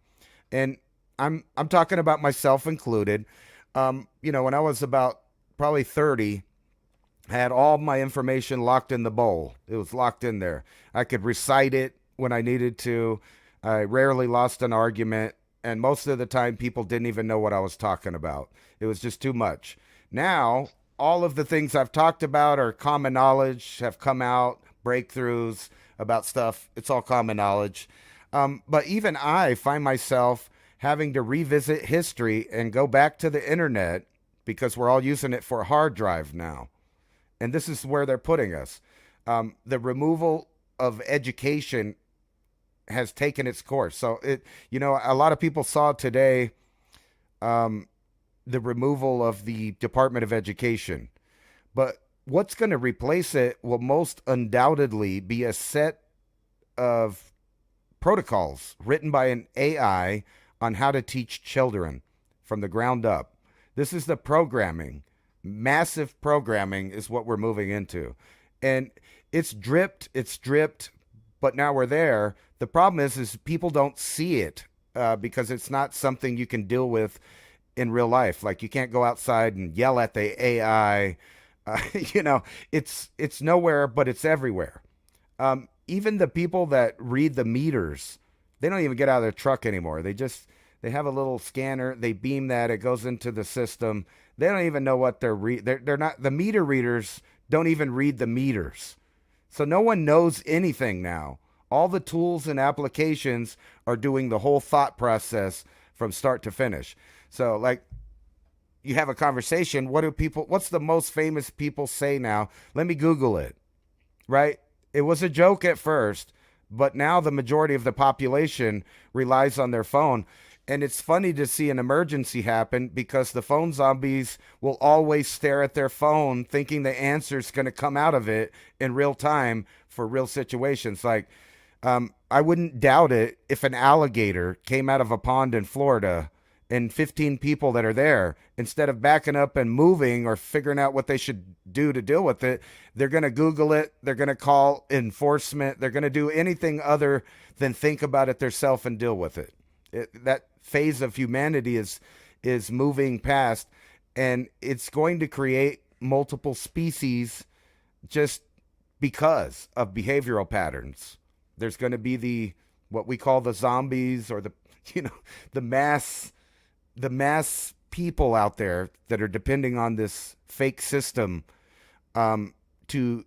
And I'm talking about myself included. When I was about probably 30, I had all my information locked in the bowl. It was locked in there. I could recite it when I needed to. I rarely lost an argument. And most of the time, people didn't even know what I was talking about. It was just too much. Now, all of the things I've talked about are common knowledge, have come out, breakthroughs about stuff. It's all common knowledge. But even I find myself having to revisit history and go back to the internet because we're all using it for a hard drive now. And this is where they're putting us. The removal of education has taken its course. So a lot of people saw today the removal of the Department of Education. But what's going to replace it will most undoubtedly be a set of protocols written by an AI on how to teach children from the ground up. This is the programming. Massive programming is what we're moving into. And it's dripped, but now we're there. The problem is people don't see it because it's not something you can deal with in real life. Like you can't go outside and yell at the AI. It's nowhere, but it's everywhere. Even the people that read the meters, they don't even get out of their truck anymore. They have a little scanner. They beam that. It goes into the system. They don't even know what they're not. The meter readers don't even read the meters. So no one knows anything now. All the tools and applications are doing the whole thought process from start to finish. So like you have a conversation. What's the most famous people say now? Let me Google it, right? It was a joke at first, but now the majority of the population relies on their phone. And it's funny to see an emergency happen because the phone zombies will always stare at their phone thinking the answer is going to come out of it in real time for real situations. Like, I wouldn't doubt it if an alligator came out of a pond in Florida and 15 people that are there, instead of backing up and moving or figuring out what they should do to deal with it, they're going to Google it. They're going to call enforcement. They're going to do anything other than think about it themselves and deal with it. That phase of humanity is is moving past, and it's going to create multiple species just because of behavioral patterns. There's going to be the what we call the zombies, or the you know the mass people out there that are depending on this fake system to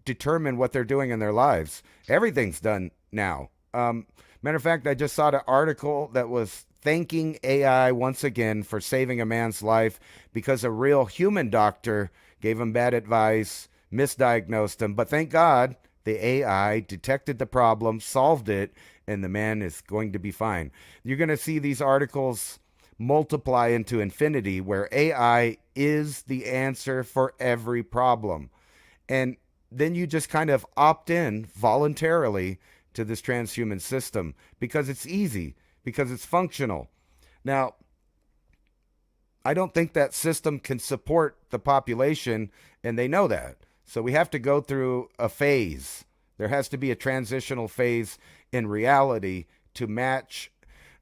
determine what they're doing in their lives. Everything's done now. Matter of fact, I just saw an article that was thanking AI once again for saving a man's life because a real human doctor gave him bad advice, misdiagnosed him. But thank God the AI detected the problem, solved it, and the man is going to be fine. You're going to see these articles multiply into infinity where AI is the answer for every problem. And then you just kind of opt in voluntarily to this transhuman system because it's easy, because it's functional. Now, I don't think that system can support the population, and they know that. So we have to go through a phase. There has to be a transitional phase in reality to match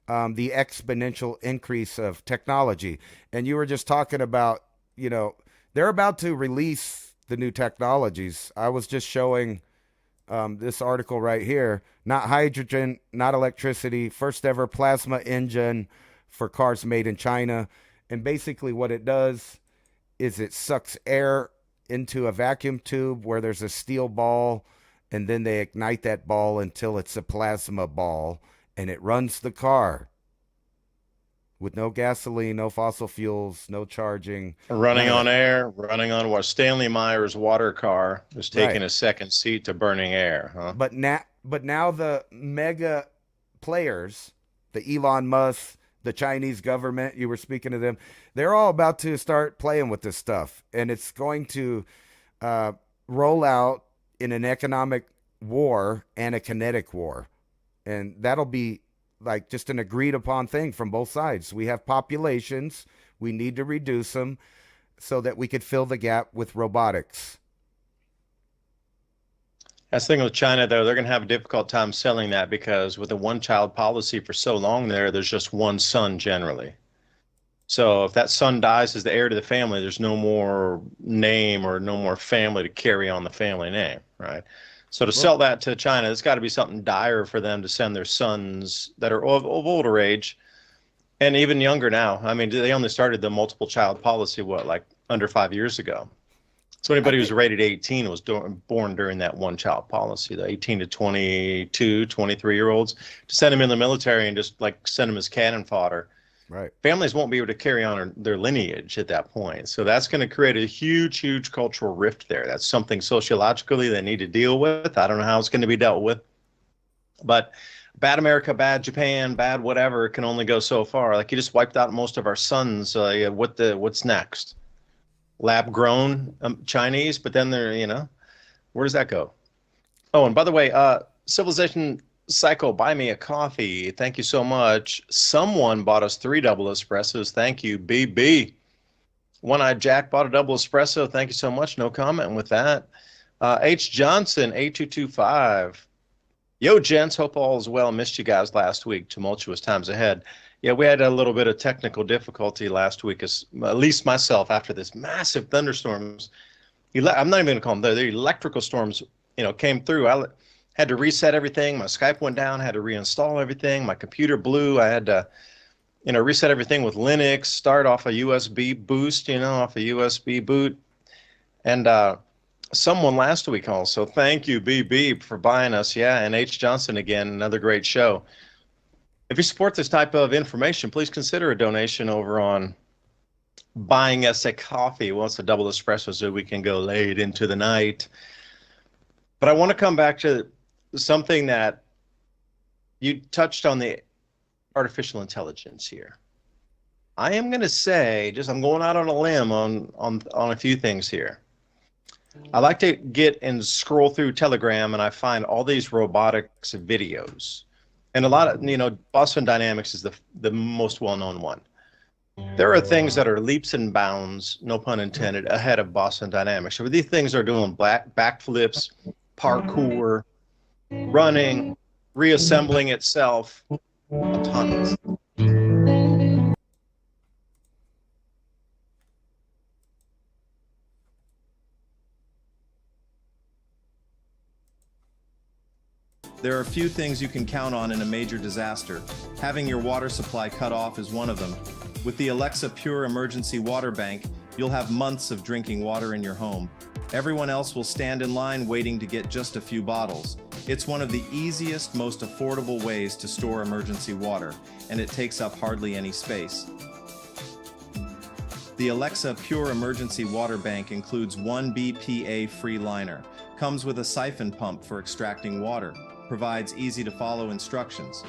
the exponential increase of technology. And you were just talking about, they're about to release the new technologies. I was just showing this article right here. Not hydrogen, not electricity, first ever plasma engine for cars made in China. And basically what it does is it sucks air into a vacuum tube where there's a steel ball, and then they ignite that ball until it's a plasma ball, and it runs the car with no gasoline, no fossil fuels, no charging. Running on air, running on what? Stanley Meyer's water car is taking Right. a second seat to burning air, huh? But now the mega players, the Elon Musk, the Chinese government, you were speaking to them, they're all about to start playing with this stuff, and it's going to roll out in an economic war and a kinetic war, and that'll be like just an agreed upon thing from both sides. We have populations, we need to reduce them so that we could fill the gap with robotics. That's the thing with China, though, they're going to have a difficult time selling that because with a one-child policy for so long there's just one son generally. So if that son dies as the heir to the family, there's no more name or no more family to carry on the family name, right? So to sell that to China, it's got to be something dire for them to send their sons that are of older age and even younger now. I mean, they only started the multiple child policy, like under 5 years ago. So anybody who's rated 18 was born during that one child policy, the 18 to 22, 23-year-olds, to send them in the military and just like send them as cannon fodder. Right. Families won't be able to carry on their lineage at that point. So that's going to create a huge, huge cultural rift there. That's something sociologically they need to deal with. I don't know how it's going to be dealt with. But bad America, bad Japan, bad whatever can only go so far. Like you just wiped out most of our sons. What's next? Lab grown Chinese, but then where does that go? Oh, and by the way, Civilization Psycho, buy me a coffee. Thank you so much. Someone bought us 3 double espressos. Thank you, BB. One-Eyed Jack bought a double espresso. Thank you so much. No comment with that. H. Johnson, 8225. Yo, gents. Hope all is well. Missed you guys last week. Tumultuous times ahead. Yeah, we had a little bit of technical difficulty last week, at least myself, after this massive thunderstorms. I'm not even going to call them, the electrical storms, came through. I had to reset everything. My Skype went down. I had to reinstall everything. My computer blew. I had to, reset everything with Linux, start off a USB boost, off a USB boot. And someone last week also, thank you, BB, for buying us. Yeah, and H. Johnson again, another great show. If you support this type of information, please consider a donation over on buying us a coffee. Well, it's a double espresso so we can go late into the night. But I want to come back to something that you touched on, the artificial intelligence here. I am going to say, I'm going out on a limb on a few things here. I like to get and scroll through Telegram, and I find all these robotics videos. And a lot of, Boston Dynamics is the most well-known one. There are things that are leaps and bounds, no pun intended, ahead of Boston Dynamics. So these things are doing backflips, parkour, running, reassembling itself, tons. There are few things you can count on in a major disaster. Having your water supply cut off is one of them. With the Alexa Pure Emergency Water Bank, you'll have months of drinking water in your home. Everyone else will stand in line waiting to get just a few bottles. It's one of the easiest, most affordable ways to store emergency water, and it takes up hardly any space. The Alexa Pure Emergency Water Bank includes one BPA-free liner, comes with a siphon pump for extracting water, provides easy-to-follow instructions,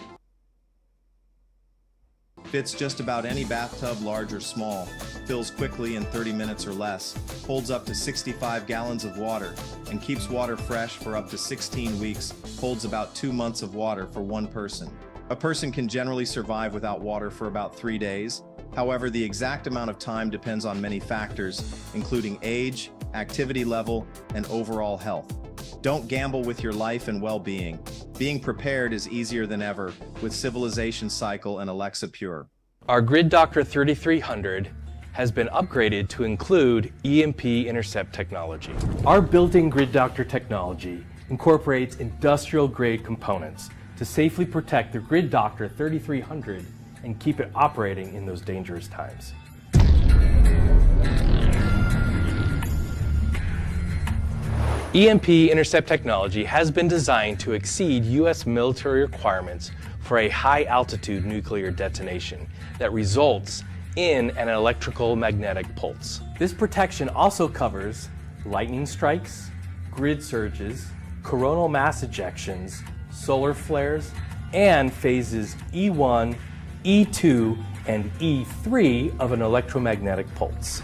fits just about any bathtub, large or small, fills quickly in 30 minutes or less, holds up to 65 gallons of water, and keeps water fresh for up to 16 weeks, holds about 2 months of water for one person. A person can generally survive without water for about 3 days. However, the exact amount of time depends on many factors, including age, activity level, and overall health. Don't gamble with your life and well-being. Being prepared is easier than ever with Civilization Cycle and Alexa Pure. Our Grid Doctor 3300 has been upgraded to include EMP Intercept technology. Our built-in Grid Doctor technology incorporates industrial-grade components to safely protect the Grid Doctor 3300 and keep it operating in those dangerous times. EMP Intercept technology has been designed to exceed U.S. military requirements for a high-altitude nuclear detonation that results in an electrical magnetic pulse. This protection also covers lightning strikes, grid surges, coronal mass ejections, solar flares, and phases E1, E2, and E3 of an electromagnetic pulse.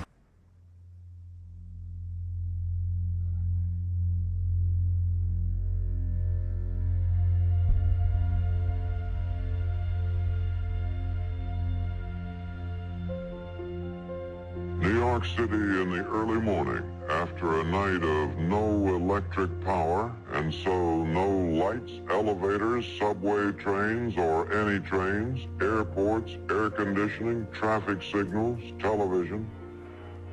New York City in the early morning, after a night of no electric power, and so no lights, elevators, subway trains, or any trains, airports, air conditioning, traffic signals, television.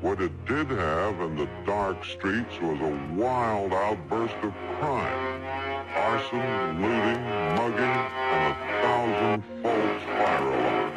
What it did have in the dark streets was a wild outburst of crime. Arson, looting, mugging, and 1,000 false fire alarms.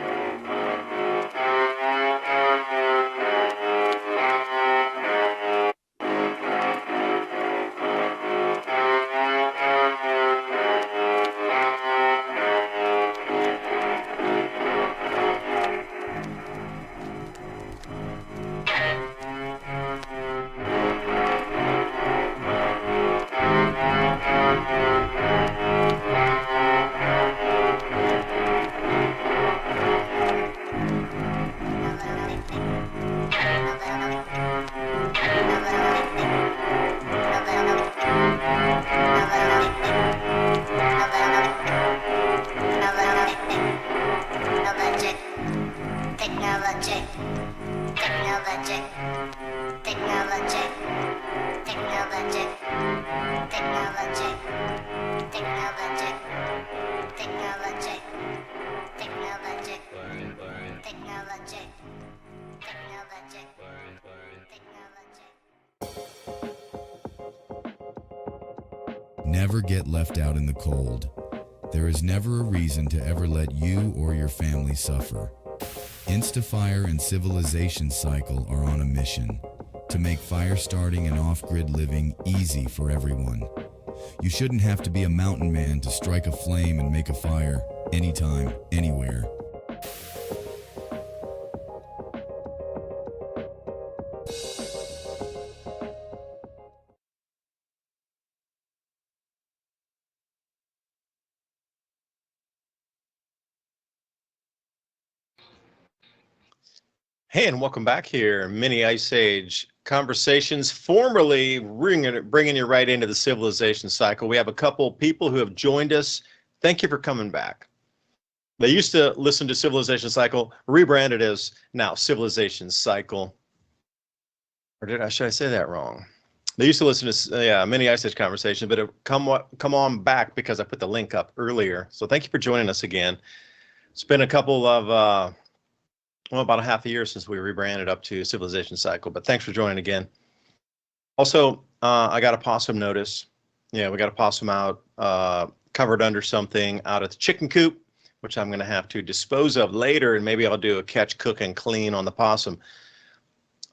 Never get left out in the cold. There is never a reason to ever let you or your family suffer. Instafire and Civilization Cycle are on a mission to make fire starting and off-grid living easy for everyone. You shouldn't have to be a mountain man to strike a flame and make a fire anytime, anywhere. Hey, and welcome back here, Mini Ice Age Conversations, formerly bringing you right into the Civilization Cycle. We have a couple people who have joined us. Thank you for coming back. They used to listen to Civilization Cycle, rebranded as now Civilization Cycle. Or should I say that wrong? They used to listen to Mini Ice Age Conversation, but come on back because I put the link up earlier. So thank you for joining us again. It's been a couple of about a half a year since we rebranded up to Civilization Cycle, but thanks for joining again. Also, I got a possum notice. Yeah, we got a possum out. covered under something out of the chicken coop, which I'm going to have to dispose of later, and maybe I'll do a catch, cook, and clean on the possum.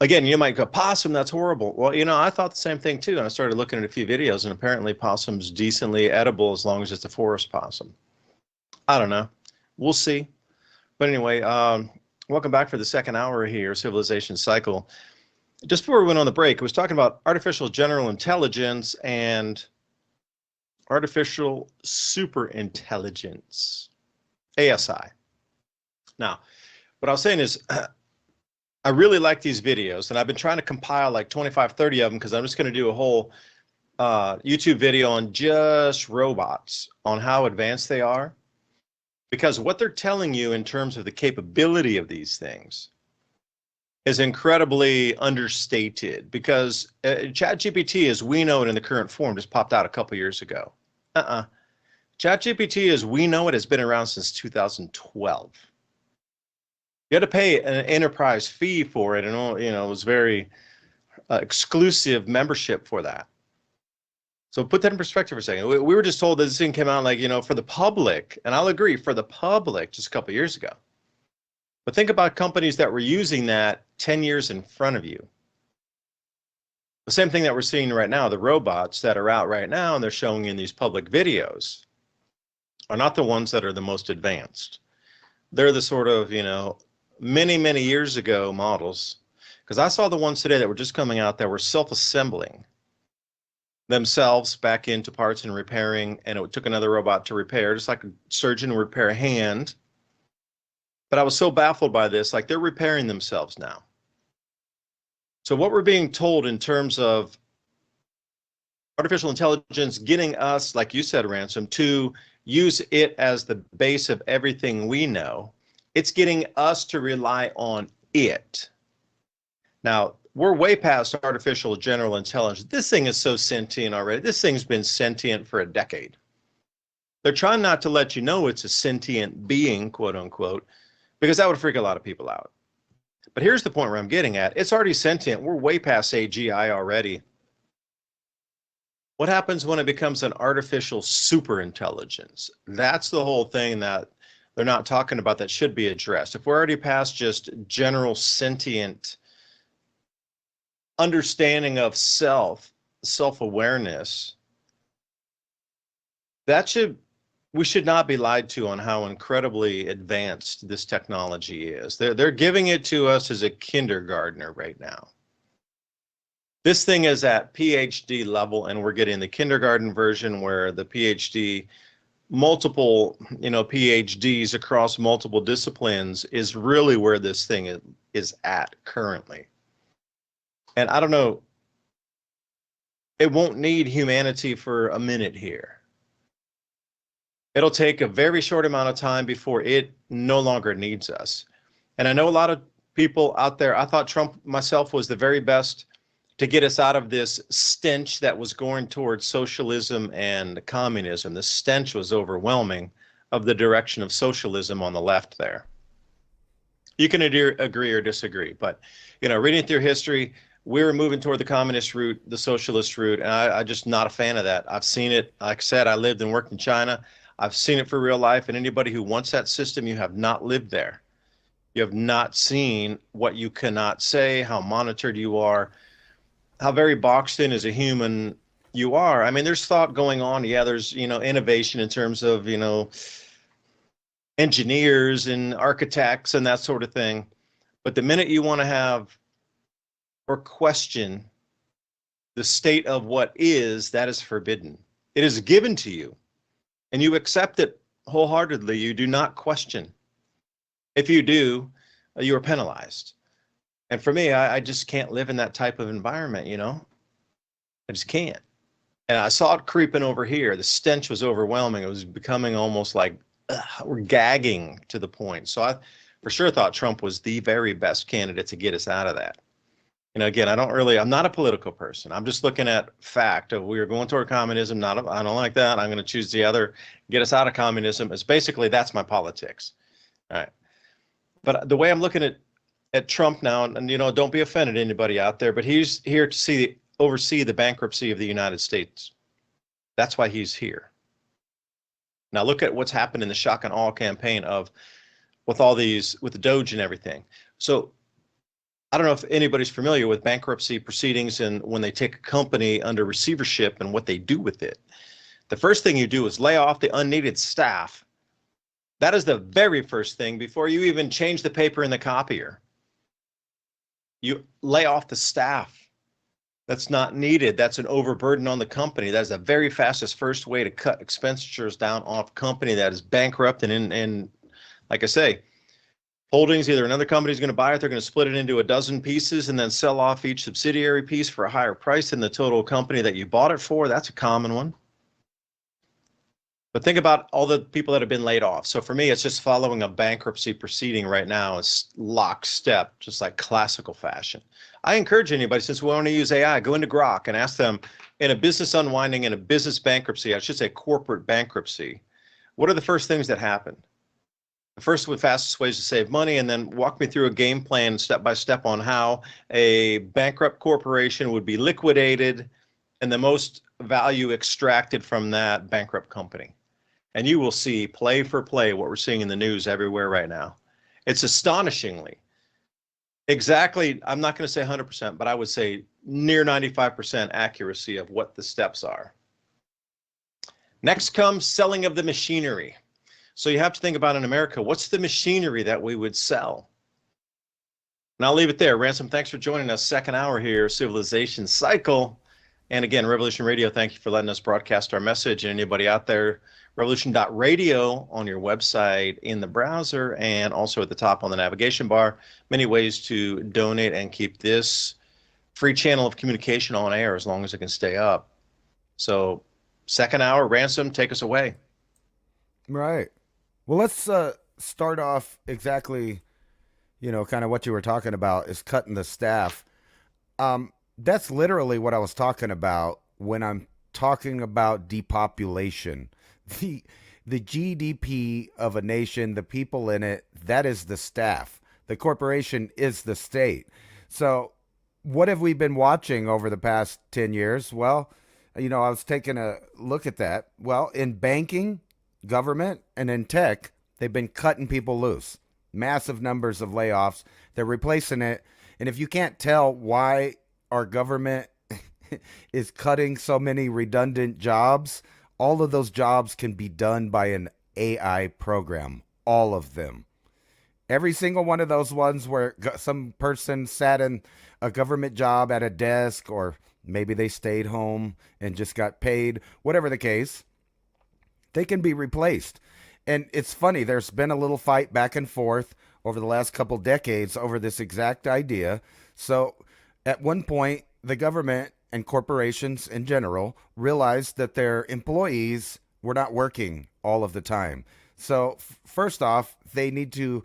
Again, you might go, possum, that's horrible. Well, you know, I thought the same thing too, and I started looking at a few videos, and apparently possum's decently edible as long as it's a forest possum. I don't know. We'll see. But anyway, welcome back for the second hour here, Civilization Cycle. Just before we went on the break, I was talking about artificial general intelligence and artificial superintelligence, ASI. Now, what I was saying is, I really like these videos, and I've been trying to compile like 25, 30 of them, because I'm just going to do a whole YouTube video on just robots, on how advanced they are. Because what they're telling you in terms of the capability of these things is incredibly understated, because ChatGPT, as we know it in the current form, just popped out a couple years ago. ChatGPT, as we know it, has been around since 2012. You had to pay an enterprise fee for it, and you know, it was very exclusive membership for that. So put that in perspective for a second. We were just told that this thing came out, like, you know, for the public, and I'll agree, for the public just a couple years ago. But think about companies that were using that 10 years in front of you. The same thing that we're seeing right now, the robots that are out right now and they're showing in these public videos are not the ones that are the most advanced. They're the sort of, you know, many, many years ago models. Because I saw the ones today that were just coming out that were self-assembling themselves back into parts and repairing, and it took another robot to repair, just like a surgeon would repair a hand. But I was so baffled by this, like, they're repairing themselves now. So what we're being told in terms of artificial intelligence getting us, like you said, Ransom, to use it as the base of everything we know, it's getting us to rely on it. Now, we're way past artificial general intelligence. This thing is so sentient already. This thing's been sentient for a decade. They're trying not to let you know it's a sentient being, quote unquote, because that would freak a lot of people out. But here's the point where I'm getting at. It's already sentient. We're way past AGI already. What happens when it becomes an artificial superintelligence? That's the whole thing that they're not talking about that should be addressed. If we're already past just general sentient understanding of self-awareness, we should not be lied to on how incredibly advanced this technology is. They're giving it to us as a kindergartner right now. This thing is at PhD level, and we're getting the kindergarten version where the PhD, multiple, you know, PhDs across multiple disciplines is really where this thing is at currently. And I don't know, it won't need humanity for a minute here. It'll take a very short amount of time before it no longer needs us. And I know a lot of people out there, I thought Trump myself was the very best to get us out of this stench that was going towards socialism and communism. The stench was overwhelming of the direction of socialism on the left there. You can agree or disagree, but, you know, reading through history, we were moving toward the communist route, the socialist route, and I'm just not a fan of that. I've seen it. Like I said, I lived and worked in China. I've seen it for real life, and anybody who wants that system, you have not lived there. You have not seen what you cannot say, how monitored you are, how very boxed in as a human you are. I mean, there's thought going on. Yeah, there's, you know, innovation in terms of, you know, engineers and architects and that sort of thing. But the minute you want to have or question the state of what is, that is forbidden. It is given to you, and you accept it wholeheartedly. You do not question. If you do, you are penalized. And for me, I just can't live in that type of environment, you know? I just can't. And I saw it creeping over here. The stench was overwhelming. It was becoming almost like we're gagging to the point. So I for sure thought Trump was the very best candidate to get us out of that. You know, again, I'm not a political person. I'm just looking at fact of we are going toward communism. I don't like that. I'm going to choose the other, get us out of communism. It's basically, that's my politics. All right. But the way I'm looking at Trump now, and, you know, don't be offended, anybody out there, but he's here to oversee the bankruptcy of the United States. That's why he's here. Now look at what's happened in the shock and awe campaign of with all these, with the Doge and everything. So I don't know if anybody's familiar with bankruptcy proceedings and when they take a company under receivership and what they do with it. The first thing you do is lay off the unneeded staff. That is the very first thing before you even change the paper in the copier. You lay off the staff. That's not needed. That's an overburden on the company. That's the very fastest first way to cut expenditures down off a company that is bankrupt and like I say, holdings, either another company is going to buy it, they're going to split it into a dozen pieces and then sell off each subsidiary piece for a higher price than the total company that you bought it for. That's a common one. But think about all the people that have been laid off. So for me, it's just following a bankruptcy proceeding right now is lockstep, just like classical fashion. I encourage anybody, since we want to use AI, go into Grok and ask them in a business unwinding, in a business bankruptcy, I should say corporate bankruptcy, what are the first things that happen? The first and fastest ways to save money, and then walk me through a game plan step by step on how a bankrupt corporation would be liquidated and the most value extracted from that bankrupt company. And you will see play for play what we're seeing in the news everywhere right now. It's astonishingly exactly, I'm not going to say 100%, but I would say near 95% accuracy of what the steps are. Next comes selling of the machinery. So you have to think about in America, what's the machinery that we would sell? And I'll leave it there. Ransom, thanks for joining us. Second hour here, Civilization Cycle. And again, Revolution Radio, thank you for letting us broadcast our message. And anybody out there, revolution.radio on your website in the browser and also at the top on the navigation bar. Many ways to donate and keep this free channel of communication on air as long as it can stay up. So second hour, Ransom, take us away. Right. Well, let's start off exactly, kind of what you were talking about is cutting the staff. That's literally what I was talking about when I'm talking about depopulation. The GDP of a nation, the people in it, that is the staff. The corporation is the state. So what have we been watching over the past 10 years? Well, I was taking a look at that. Well, in banking, government, and in tech, they've been cutting people loose. Massive numbers of layoffs. They're replacing it. And if you can't tell why our government is cutting so many redundant jobs, all of those jobs can be done by an AI program. All of them. Every single one of those ones where some person sat in a government job at a desk, or maybe they stayed home and just got paid, whatever the case, they can be replaced. And it's funny, there's been a little fight back and forth over the last couple decades over this exact idea. So at one point, the government and corporations in general realized that their employees were not working all of the time. So first off, they need to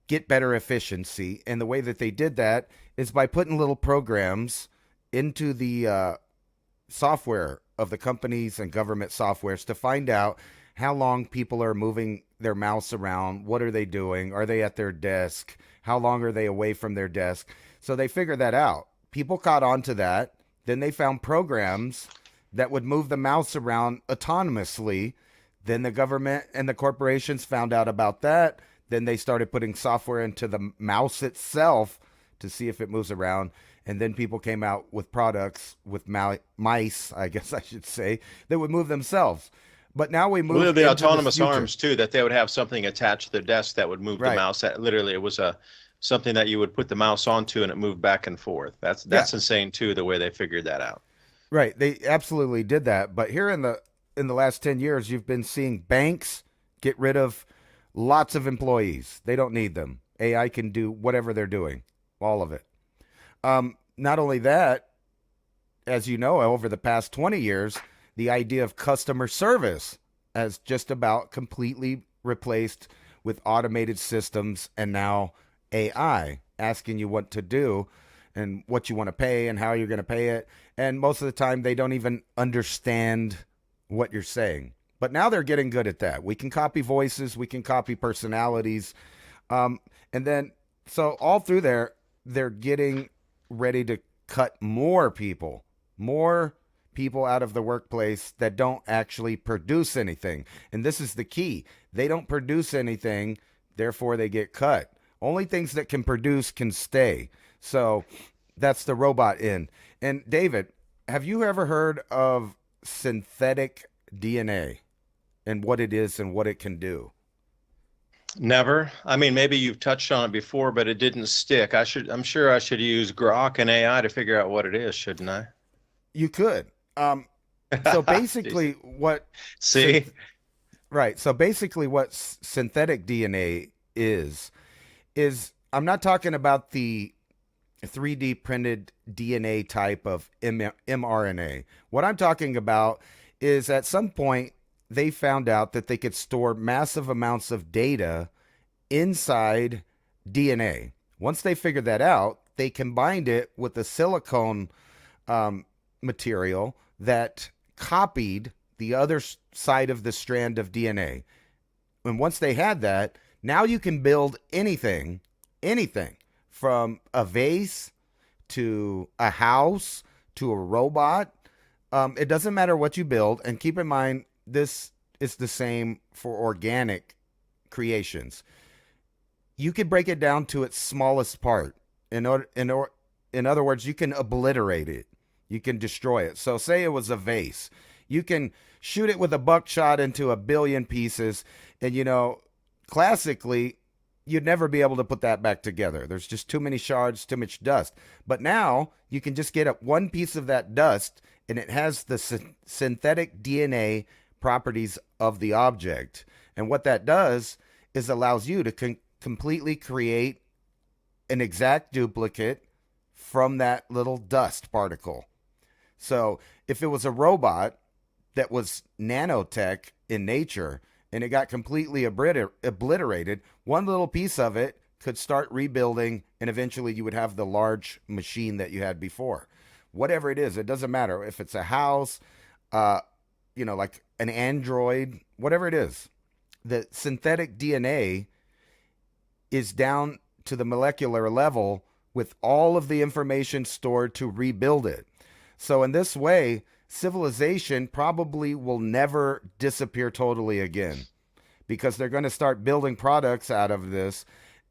get better efficiency. And the way that they did that is by putting little programs into the software of the companies and government softwares to find out how long people are moving their mouse around. What are they doing? Are they at their desk? How long are they away from their desk? So they figured that out. People caught on to that. Then they found programs that would move the mouse around autonomously. Then the government and the corporations found out about that. Then they started putting software into the mouse itself to see if it moves around. And then people came out with products with mice, I guess I should say, that would move themselves. But now we move the autonomous arms too, that they would have something attached to their desk that would move the mouse. Literally, it was something that you would put the mouse onto and it moved back and forth. That's insane too, the way they figured that out. Right. They absolutely did that. But here in the last 10 years, you've been seeing banks get rid of lots of employees. They don't need them. AI can do whatever they're doing, all of it. Not only that, as you know, over the past 20 years, the idea of customer service has just about completely replaced with automated systems and now AI asking you what to do and what you want to pay and how you're going to pay it. And most of the time, they don't even understand what you're saying. But now they're getting good at that. We can copy voices. We can copy personalities. And then, so all through there, they're getting ready to cut more people people out of the workplace that don't actually produce anything. And this is the key. They don't produce anything, therefore they get cut. Only things that can produce can stay. So that's the robot end. And David, have you ever heard of synthetic DNA and what it is and what it can do? Never. I mean, maybe you've touched on it before, but it didn't stick. I'm sure I should use Grok and AI to figure out what it is, shouldn't I? You could. So basically See? right. So basically what synthetic DNA is I'm not talking about the 3D printed DNA type of mRNA. What I'm talking about is at some point they found out that they could store massive amounts of data inside DNA. Once they figured that out, they combined it with a silicone material that copied the other side of the strand of DNA. And once they had that, now you can build anything from a vase to a house to a robot. It doesn't matter what you build. And keep in mind, this is the same for organic creations. You could break it down to its smallest part. In other words, you can obliterate it. You can destroy it. So say it was a vase. You can shoot it with a buckshot into 1 billion pieces. And, classically, you'd never be able to put that back together. There's just too many shards, too much dust. But now you can just get one piece of that dust, and it has the synthetic DNA properties of the object. And what that does is allows you to completely create an exact duplicate from that little dust particle. So if it was a robot that was nanotech in nature and it got completely obliterated, one little piece of it could start rebuilding, and eventually you would have the large machine that you had before. Whatever it is, it doesn't matter. If it's a house, like an android, whatever it is, the synthetic DNA is down to the molecular level with all of the information stored to rebuild it. So in this way, civilization probably will never disappear totally again, because they're going to start building products out of this.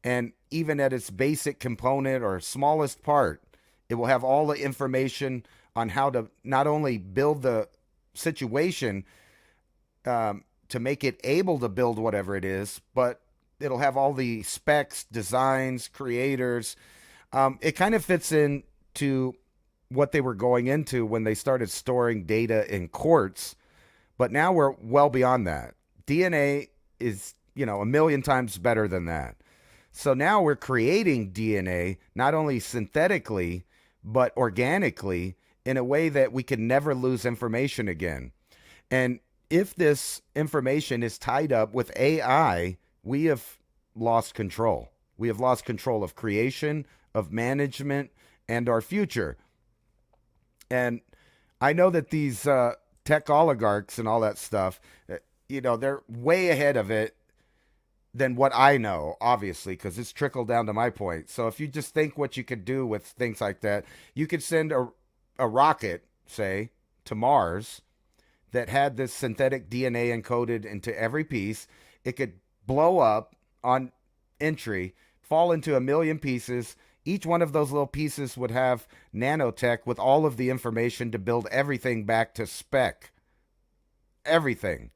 And even at its basic component or smallest part, it will have all the information on how to not only build the situation to make it able to build whatever it is, but it'll have all the specs, designs, creators. It kind of fits into what they were going into when they started storing data in quartz. But now we're well beyond that. DNA is, 1 million times better than that. So now we're creating DNA, not only synthetically, but organically, in a way that we can never lose information again. And if this information is tied up with AI, we have lost control. We have lost control of creation, of management, and our future. And I know that these tech oligarchs and all that stuff, they're way ahead of it than what I know, obviously, because it's trickled down to my point. So if you just think what you could do with things like that, you could send a rocket, say, to Mars that had this synthetic DNA encoded into every piece. It could blow up on entry, fall into 1 million pieces. Each one of those little pieces would have nanotech with all of the information to build everything back to spec. Everything.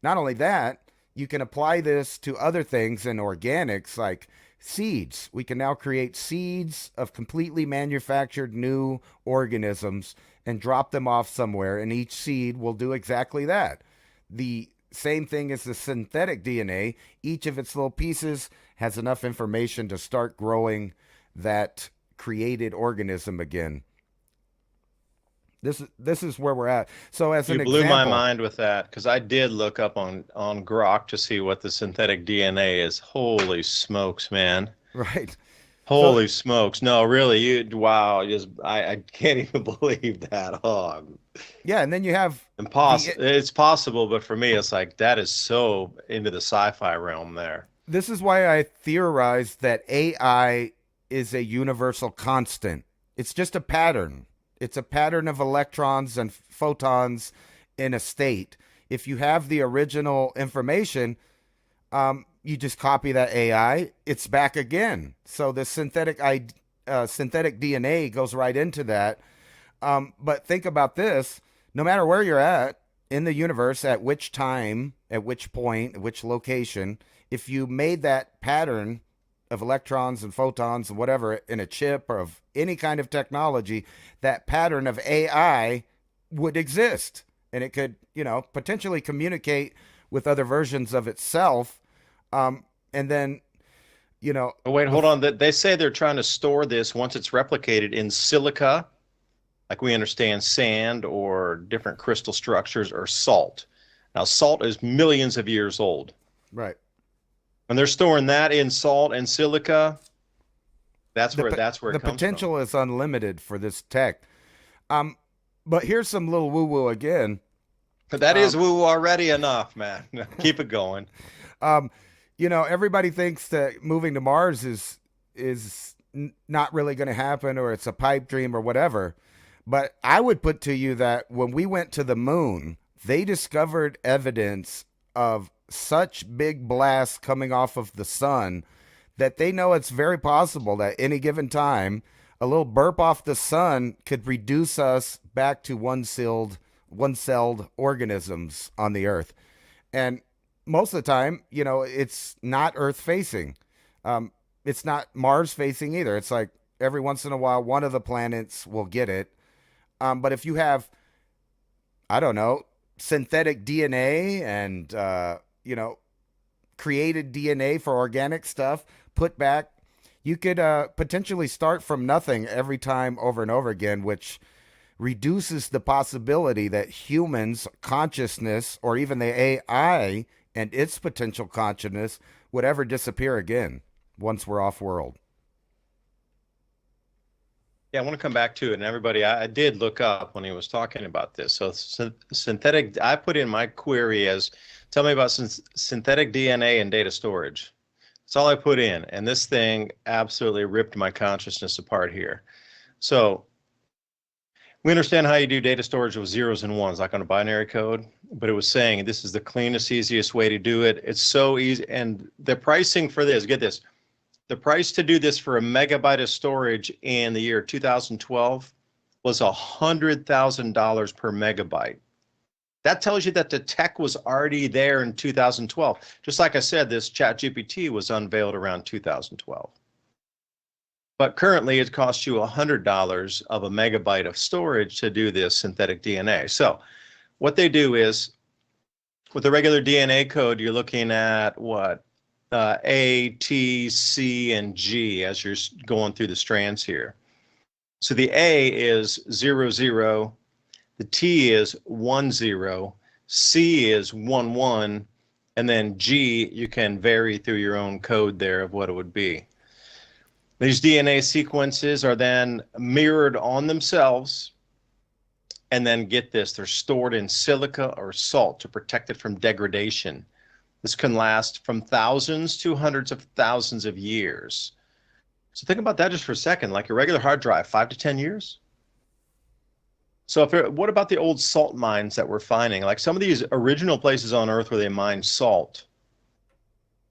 Not only that, you can apply this to other things in organics like seeds. We can now create seeds of completely manufactured new organisms and drop them off somewhere, and each seed will do exactly that. The same thing as the synthetic DNA. Each of its little pieces has enough information to start growing that created organism again. This is where we're at. So as an example, you blew my mind with that, because I did look up on Grok to see what the synthetic DNA is. Holy smokes, man! Right. Holy smokes! No, really, wow! I can't even believe that hog. Yeah, and then you have impossible. It's possible, but for me, it's like that is so into the sci-fi realm there. This is why I theorized that AI is a universal constant. It's just a pattern. It's a pattern of electrons and photons in a state. If you have the original information, you just copy that AI, it's back again. So the synthetic DNA goes right into that. But think about this: no matter where you're at in the universe, at which time, at which point, at which location, if you made that pattern of electrons and photons and whatever in a chip or of any kind of technology, that pattern of AI would exist, and it could, potentially communicate with other versions of itself. And then, Oh, wait, hold on. They say they're trying to store this once it's replicated in silica, like we understand sand or different crystal structures, or salt. Now, salt is millions of years old. Right. And they're storing that in salt and silica. That's where it comes from. The potential is unlimited for this tech. But here's some little woo-woo again. That is woo already enough, man. Keep it going. Everybody thinks that moving to Mars is not really going to happen, or it's a pipe dream or whatever. But I would put to you that when we went to the moon, they discovered evidence of such big blasts coming off of the sun that they know it's very possible that any given time, a little burp off the sun could reduce us back to one-celled organisms on the Earth. And most of the time, it's not Earth facing. It's not Mars facing either. It's like every once in a while, one of the planets will get it. But if you have, I don't know, synthetic DNA and, created DNA for organic stuff put back, you could potentially start from nothing every time over and over again, which reduces the possibility that humans' consciousness or even the AI and its potential consciousness would ever disappear again once we're off world. Yeah, I want to come back to it. And everybody, I did look up when he was talking about this. So synthetic, I put in my query as, tell me about synthetic DNA and data storage. That's all I put in. And this thing absolutely ripped my consciousness apart here. So we understand how you do data storage with zeros and ones, like on a binary code, but it was saying this is the cleanest, easiest way to do it. It's so easy. And the pricing for this, get this, the price to do this for a megabyte of storage in the year 2012 was $100,000 per megabyte. That tells you that the tech was already there in 2012. Just like I said, this ChatGPT was unveiled around 2012. But currently it costs you $100 of a megabyte of storage to do this synthetic DNA. So what they do is, with the regular DNA code, you're looking at what? A, T, C, and G as you're going through the strands here. So the A is 0, 0. The T is 1, 0. C is 1, 1. And then G, you can vary through your own code there of what it would be. These DNA sequences are then mirrored on themselves. And then get this, they're stored in silica or salt to protect it from degradation. This can last from thousands to hundreds of thousands of years. So think about that just for a second, like a regular hard drive, 5 to 10 years. So what about the old salt mines that we're finding? Like some of these original places on Earth where they mined salt.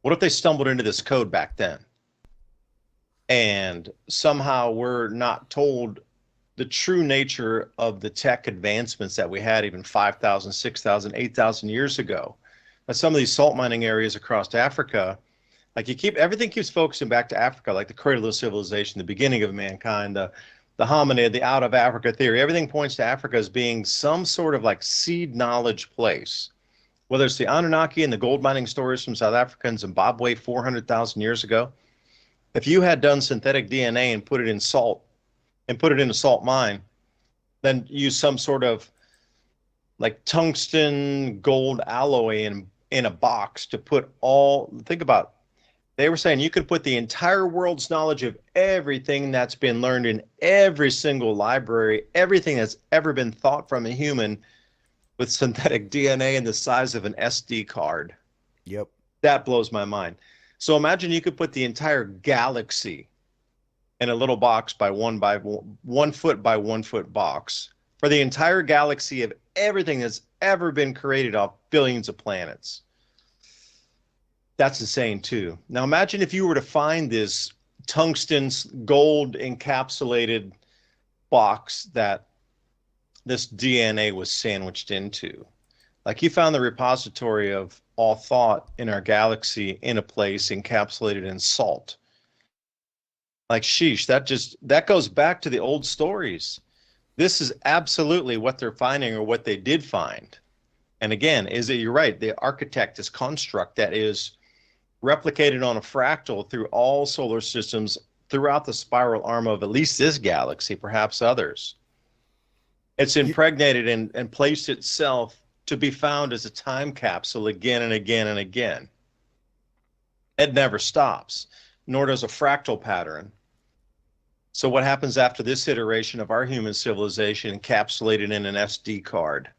What if they stumbled into this code back then? And somehow we're not told the true nature of the tech advancements that we had even 5,000, 6,000, 8,000 years ago. But some of these salt mining areas across Africa, like everything keeps focusing back to Africa, like the cradle of civilization, the beginning of mankind, the hominid, the out of Africa theory. Everything points to Africa as being some sort of like seed knowledge place. Whether it's the Anunnaki and the gold mining stories from South Africa and Zimbabwe 400,000 years ago. If you had done synthetic DNA and put it in salt and put it in a salt mine, then use some sort of like tungsten gold alloy in a box to put think about, they were saying you could put the entire world's knowledge of everything that's been learned in every single library, everything that's ever been thought from a human with synthetic DNA in the size of an SD card. Yep. That blows my mind. So imagine you could put the entire galaxy in a little box by 1 foot by 1 foot box for the entire galaxy of everything that's ever been created off billions of planets. That's insane too. Now imagine if you were to find this tungsten gold encapsulated box that this DNA was sandwiched into. Like you found the repository of all thought in our galaxy in a place encapsulated in salt. Like sheesh, that goes back to the old stories. This is absolutely what they're finding or what they did find. And again, you're right, the architect, this construct that is replicated on a fractal through all solar systems throughout the spiral arm of at least this galaxy, perhaps others. It's impregnated and placed itself to be found as a time capsule again and again and again. It never stops, nor does a fractal pattern. So what happens after this iteration of our human civilization encapsulated in an SD card?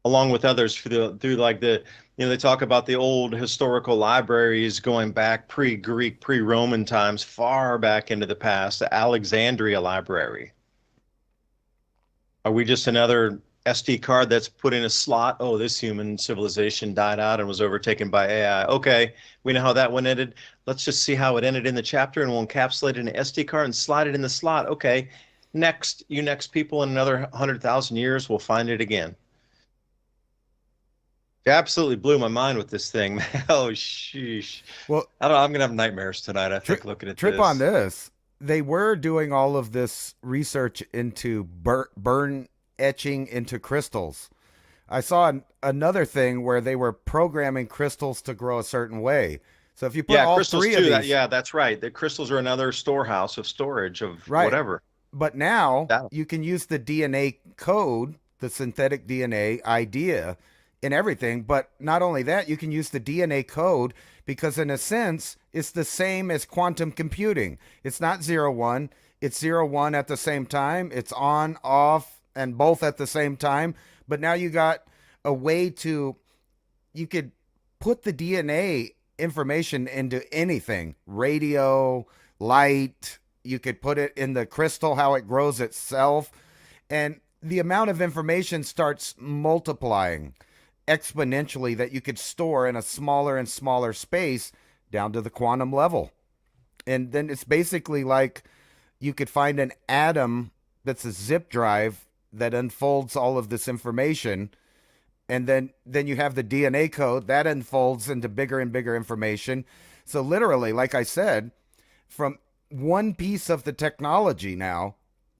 Along with others through like they talk about the old historical libraries going back pre-Greek, pre-Roman times, far back into the past, the Alexandria Library. Are we just another SD card that's put in a slot? Oh, this human civilization died out and was overtaken by AI. Okay, we know how that one ended. Let's just see how it ended in the chapter, and we'll encapsulate it in an SD card and slide it in the slot. Okay, next people in another 100,000 years will find it again. It absolutely blew my mind with this thing. Oh, sheesh. Well, I don't know. I'm going to have nightmares tonight, I think, looking at trip this. on this. They were doing all of this research into burn etching into crystals. I saw another thing where they were programming crystals to grow a certain way. So if you put all crystals three too, of these, that's right. The crystals are another storehouse of storage of Right. whatever. But now That- you can use the DNA code, the synthetic DNA idea in everything. But not only that, you can use the DNA code because in a sense, it's the same as quantum computing. It's not 0-1. It's 0-1 at the same time. It's on, off, and both at the same time. But now you got a way you could put the DNA information into anything, radio, light. You could put it in the crystal, how it grows itself. And the amount of information starts multiplying exponentially that you could store in a smaller and smaller space down to the quantum level. And then it's basically like you could find an atom that's a zip drive that unfolds all of this information. And then you have the DNA code that unfolds into bigger and bigger information. So literally, like I said, from one piece of the technology now,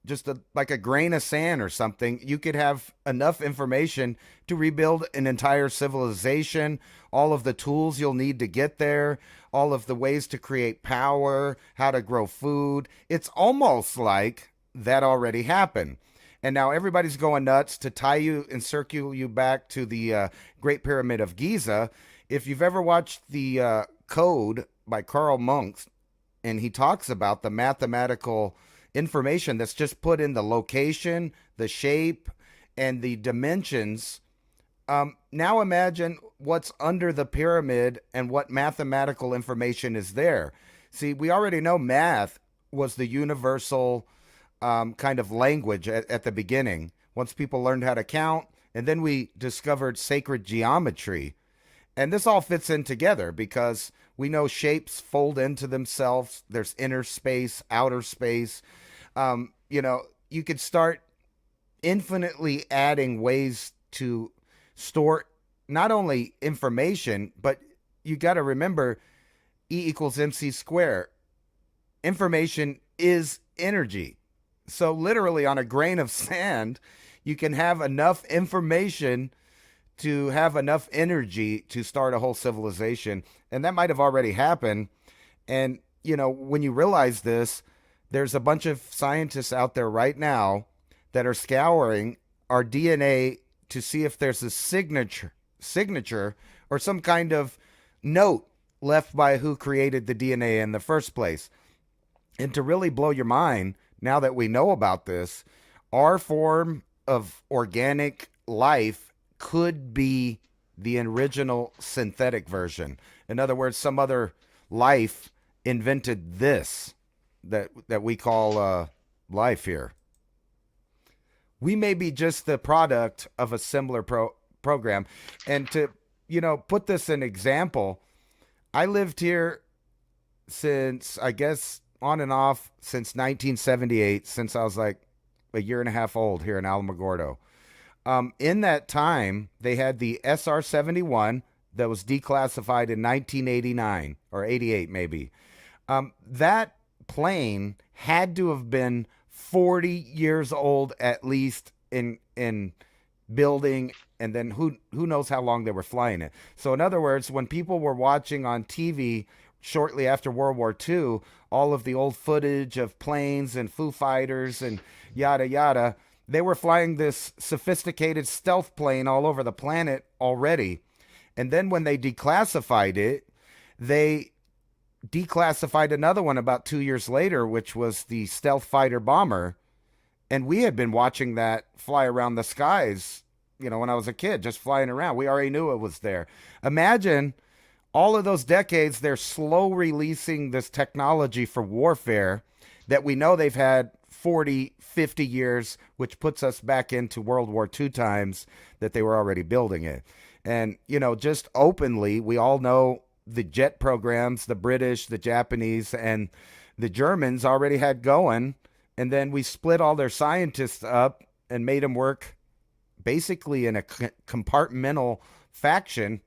just like a grain of sand or something, you could have enough information to rebuild an entire civilization, all of the tools you'll need to get there, all of the ways to create power, how to grow food. It's almost like that already happened. And now everybody's going nuts to tie you and circle you back to the Great Pyramid of Giza. If you've ever watched the Code by Karl Monks, and he talks about the mathematical information that's just put in the location, the shape, and the dimensions. Now imagine what's under the pyramid and what mathematical information is there. See, we already know math was the universal kind of language at the beginning. Once people learned how to count, and then we discovered sacred geometry. And this all fits in together because we know shapes fold into themselves. There's inner space, outer space. You could start infinitely adding ways to store not only information, but you got to remember E equals MC squared. Information is energy. So literally on a grain of sand, you can have enough information to have enough energy to start a whole civilization. And that might have already happened. And, when you realize this, there's a bunch of scientists out there right now that are scouring our DNA to see if there's a signature or some kind of note left by who created the DNA in the first place. And to really blow your mind, now that we know about this, our form of organic life could be the original synthetic version. In other words, some other life invented this. that we call life here. We may be just the product of a similar program. And to, put this in example, I lived here since, I guess, on and off since 1978, since I was like a year and a half old here in Alamogordo. In that time, they had the SR-71 that was declassified in 1989 or 88 maybe. That plane had to have been 40 years old at least in building, and then who knows how long they were flying it. So in other words, when people were watching on TV shortly after World War II, all of the old footage of planes and Foo Fighters and yada yada, they were flying this sophisticated stealth plane all over the planet already. And then when they declassified it, they declassified another one about 2 years later, which was the stealth fighter bomber. And we had been watching that fly around the skies, when I was a kid, just flying around. We already knew it was there. Imagine all of those decades, they're slow releasing this technology for warfare that we know they've had 40, 50 years, which puts us back into World War II times that they were already building it. And, just openly, we all know the jet programs, the British, the Japanese, and the Germans already had going. And then we split all their scientists up and made them work basically in a compartmental faction,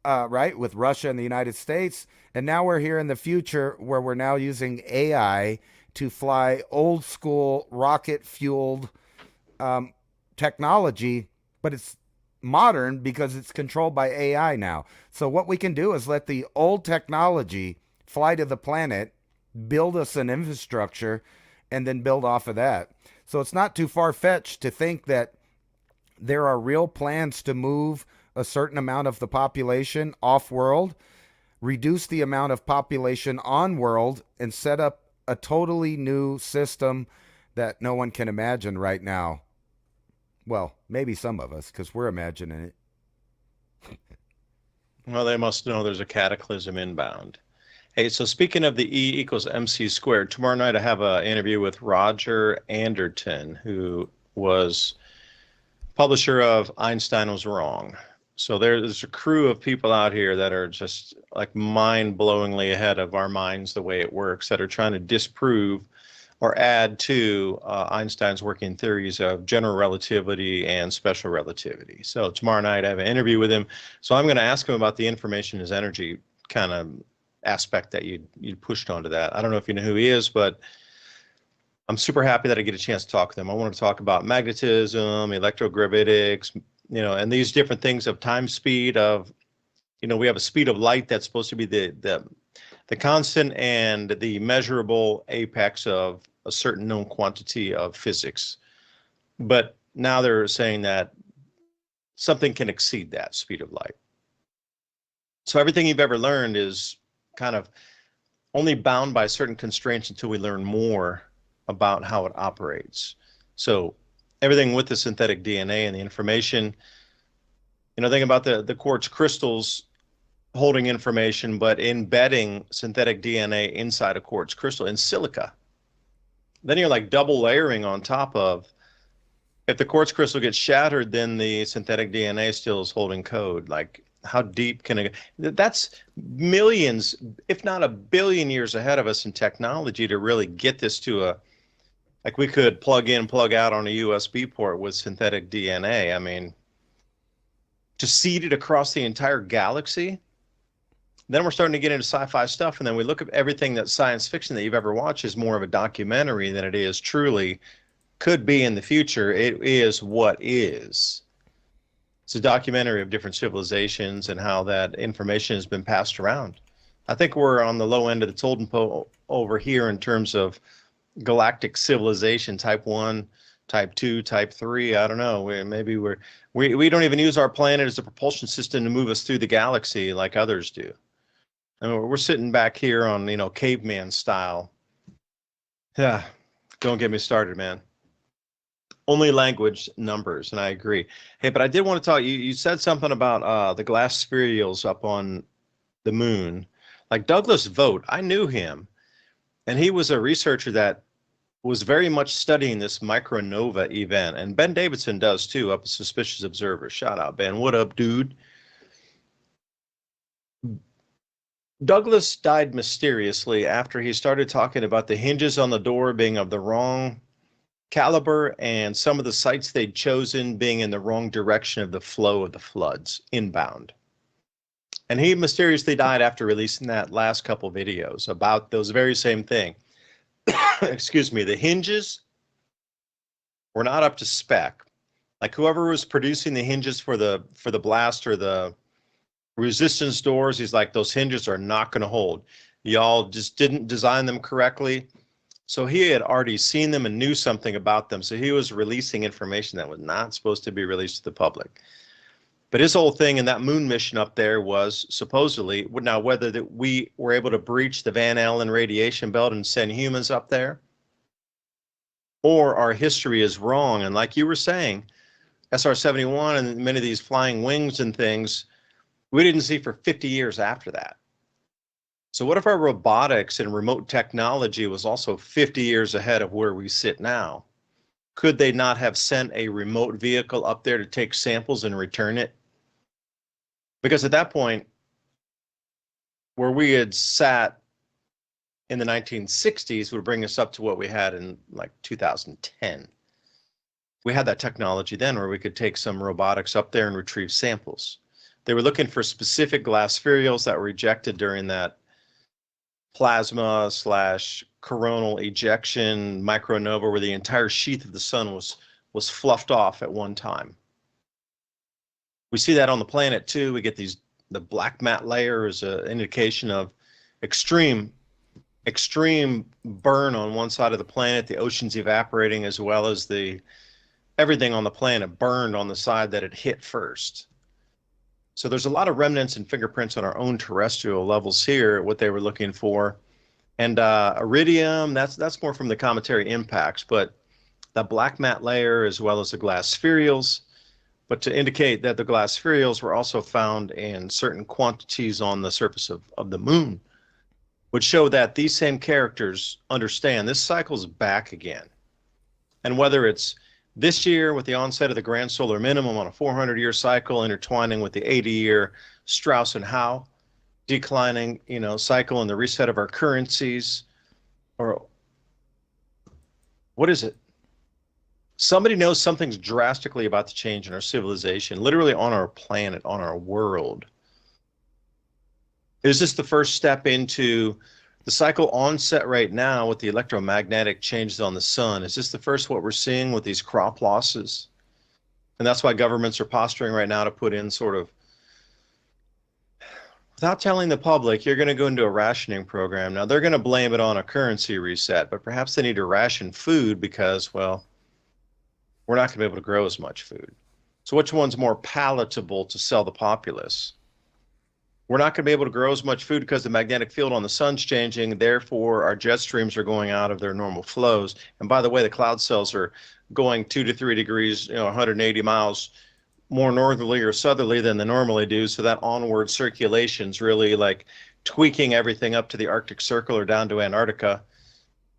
right, with Russia and the United States. And now we're here in the future where we're now using AI to fly old school rocket fueled technology, but it's modern because it's controlled by AI now. So what we can do is let the old technology fly to the planet, build us an infrastructure, and then build off of that. So it's not too far-fetched to think that there are real plans to move a certain amount of the population off-world, reduce the amount of population on-world, and set up a totally new system that no one can imagine right now. Well, maybe some of us, because we're imagining it. Well, they must know there's a cataclysm inbound. Hey, so speaking of the E equals MC squared, tomorrow night I have an interview with Roger Anderton, who was publisher of Einstein Was Wrong. So there's a crew of people out here that are just like mind-blowingly ahead of our minds the way it works, that are trying to disprove or add to Einstein's working theories of general relativity and special relativity. So tomorrow night I have an interview with him. So I'm going to ask him about the information is energy kind of aspect that you pushed onto that. I don't know if you know who he is, but I'm super happy that I get a chance to talk to them. I want to talk about magnetism, electrogravitics, and these different things of time speed of, we have a speed of light that's supposed to be the constant and the measurable apex of a certain known quantity of physics. But now they're saying that something can exceed that speed of light. So everything you've ever learned is kind of only bound by certain constraints until we learn more about how it operates. So everything with the synthetic DNA and the information, think about the quartz crystals holding information, but embedding synthetic DNA inside a quartz crystal in silica. Then you're like double layering on top of, if the quartz crystal gets shattered, then the synthetic DNA still is holding code. Like, how deep can it go? That's millions, if not a billion years ahead of us in technology to really get this to like we could plug in, plug out on a USB port with synthetic DNA. I mean, to seed it across the entire galaxy. Then we're starting to get into sci-fi stuff, and then we look at everything that science fiction that you've ever watched is more of a documentary than it is truly could be in the future. It is what is. It's a documentary of different civilizations and how that information has been passed around. I think we're on the low end of the totem pole over here in terms of galactic civilization, type 1, type 2, type 3. I don't know. We don't even use our planet as a propulsion system to move us through the galaxy like others do. I mean, we're sitting back here on, caveman style. Yeah, don't get me started, man. Only language, numbers, and I agree. Hey, but I did want to talk, you said something about the glass spherules up on the moon. Like Douglas Vogt, I knew him. And he was a researcher that was very much studying this micronova event. And Ben Davidson does too, up at Suspicious Observer. Shout out, Ben. What up, dude? Douglas died mysteriously after he started talking about the hinges on the door being of the wrong caliber and some of the sites they'd chosen being in the wrong direction of the flow of the floods inbound. And he mysteriously died after releasing that last couple videos about those very same thing. Excuse me, the hinges were not up to spec. Like whoever was producing the hinges for the blast or the resistance doors, he's like, those hinges are not going to hold. Y'all just didn't design them correctly. So he had already seen them and knew something about them. So he was releasing information that was not supposed to be released to the public. But his whole thing in that moon mission up there was supposedly, now whether that we were able to breach the Van Allen radiation belt and send humans up there, or our history is wrong. And like you were saying, SR-71 and many of these flying wings and things, we didn't see for 50 years after that. So what if our robotics and remote technology was also 50 years ahead of where we sit now? Could they not have sent a remote vehicle up there to take samples and return it? Because at that point, where we had sat in the 1960s would bring us up to what we had in like 2010. We had that technology then where we could take some robotics up there and retrieve samples. They were looking for specific glass spherules that were ejected during that plasma / coronal ejection micronova where the entire sheath of the sun was fluffed off at one time. We see that on the planet too. We get the black matte layer is an indication of extreme burn on one side of the planet, the oceans evaporating, as well as everything on the planet burned on the side that it hit first. So there's a lot of remnants and fingerprints on our own terrestrial levels here, what they were looking for. And iridium, that's more from the cometary impacts, but the black matte layer as well as the glass spherules, but to indicate that the glass spherules were also found in certain quantities on the surface of the moon, would show that these same characters understand this cycle's back again. And whether it's this year with the onset of the grand solar minimum on a 400-year cycle intertwining with the 80-year Strauss and Howe declining, cycle and the reset of our currencies, or what is it? Somebody knows something's drastically about to change in our civilization, literally on our planet, on our world. Is this the first step into the cycle onset right now with the electromagnetic changes on the sun? Is this the first what we're seeing with these crop losses? And that's why governments are posturing right now to put in sort of, without telling the public, you're going to go into a rationing program. Now they're going to blame it on a currency reset, but perhaps they need to ration food because, well, we're not going to be able to grow as much food. So which one's more palatable to sell the populace? We're not going to be able to grow as much food because the magnetic field on the sun's changing. Therefore, our jet streams are going out of their normal flows. And by the way, the cloud cells are going 2 to 3 degrees, 180 miles more northerly or southerly than they normally do. So that onward circulation is really like tweaking everything up to the Arctic Circle or down to Antarctica.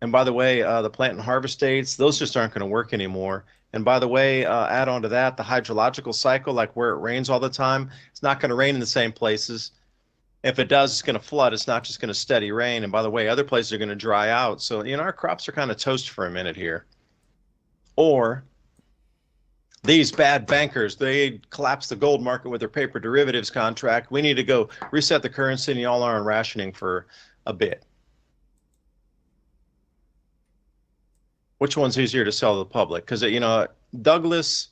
And by the way, the plant and harvest dates, those just aren't going to work anymore. And by the way, add on to that, the hydrological cycle, like where it rains all the time, it's not going to rain in the same places. If it does, it's going to flood. It's not just going to steady rain. And by the way, other places are going to dry out. So, our crops are kind of toast for a minute here. Or these bad bankers, they collapse the gold market with their paper derivatives contract. We need to go reset the currency and y'all are on rationing for a bit. Which one's easier to sell to the public? Because, Douglas,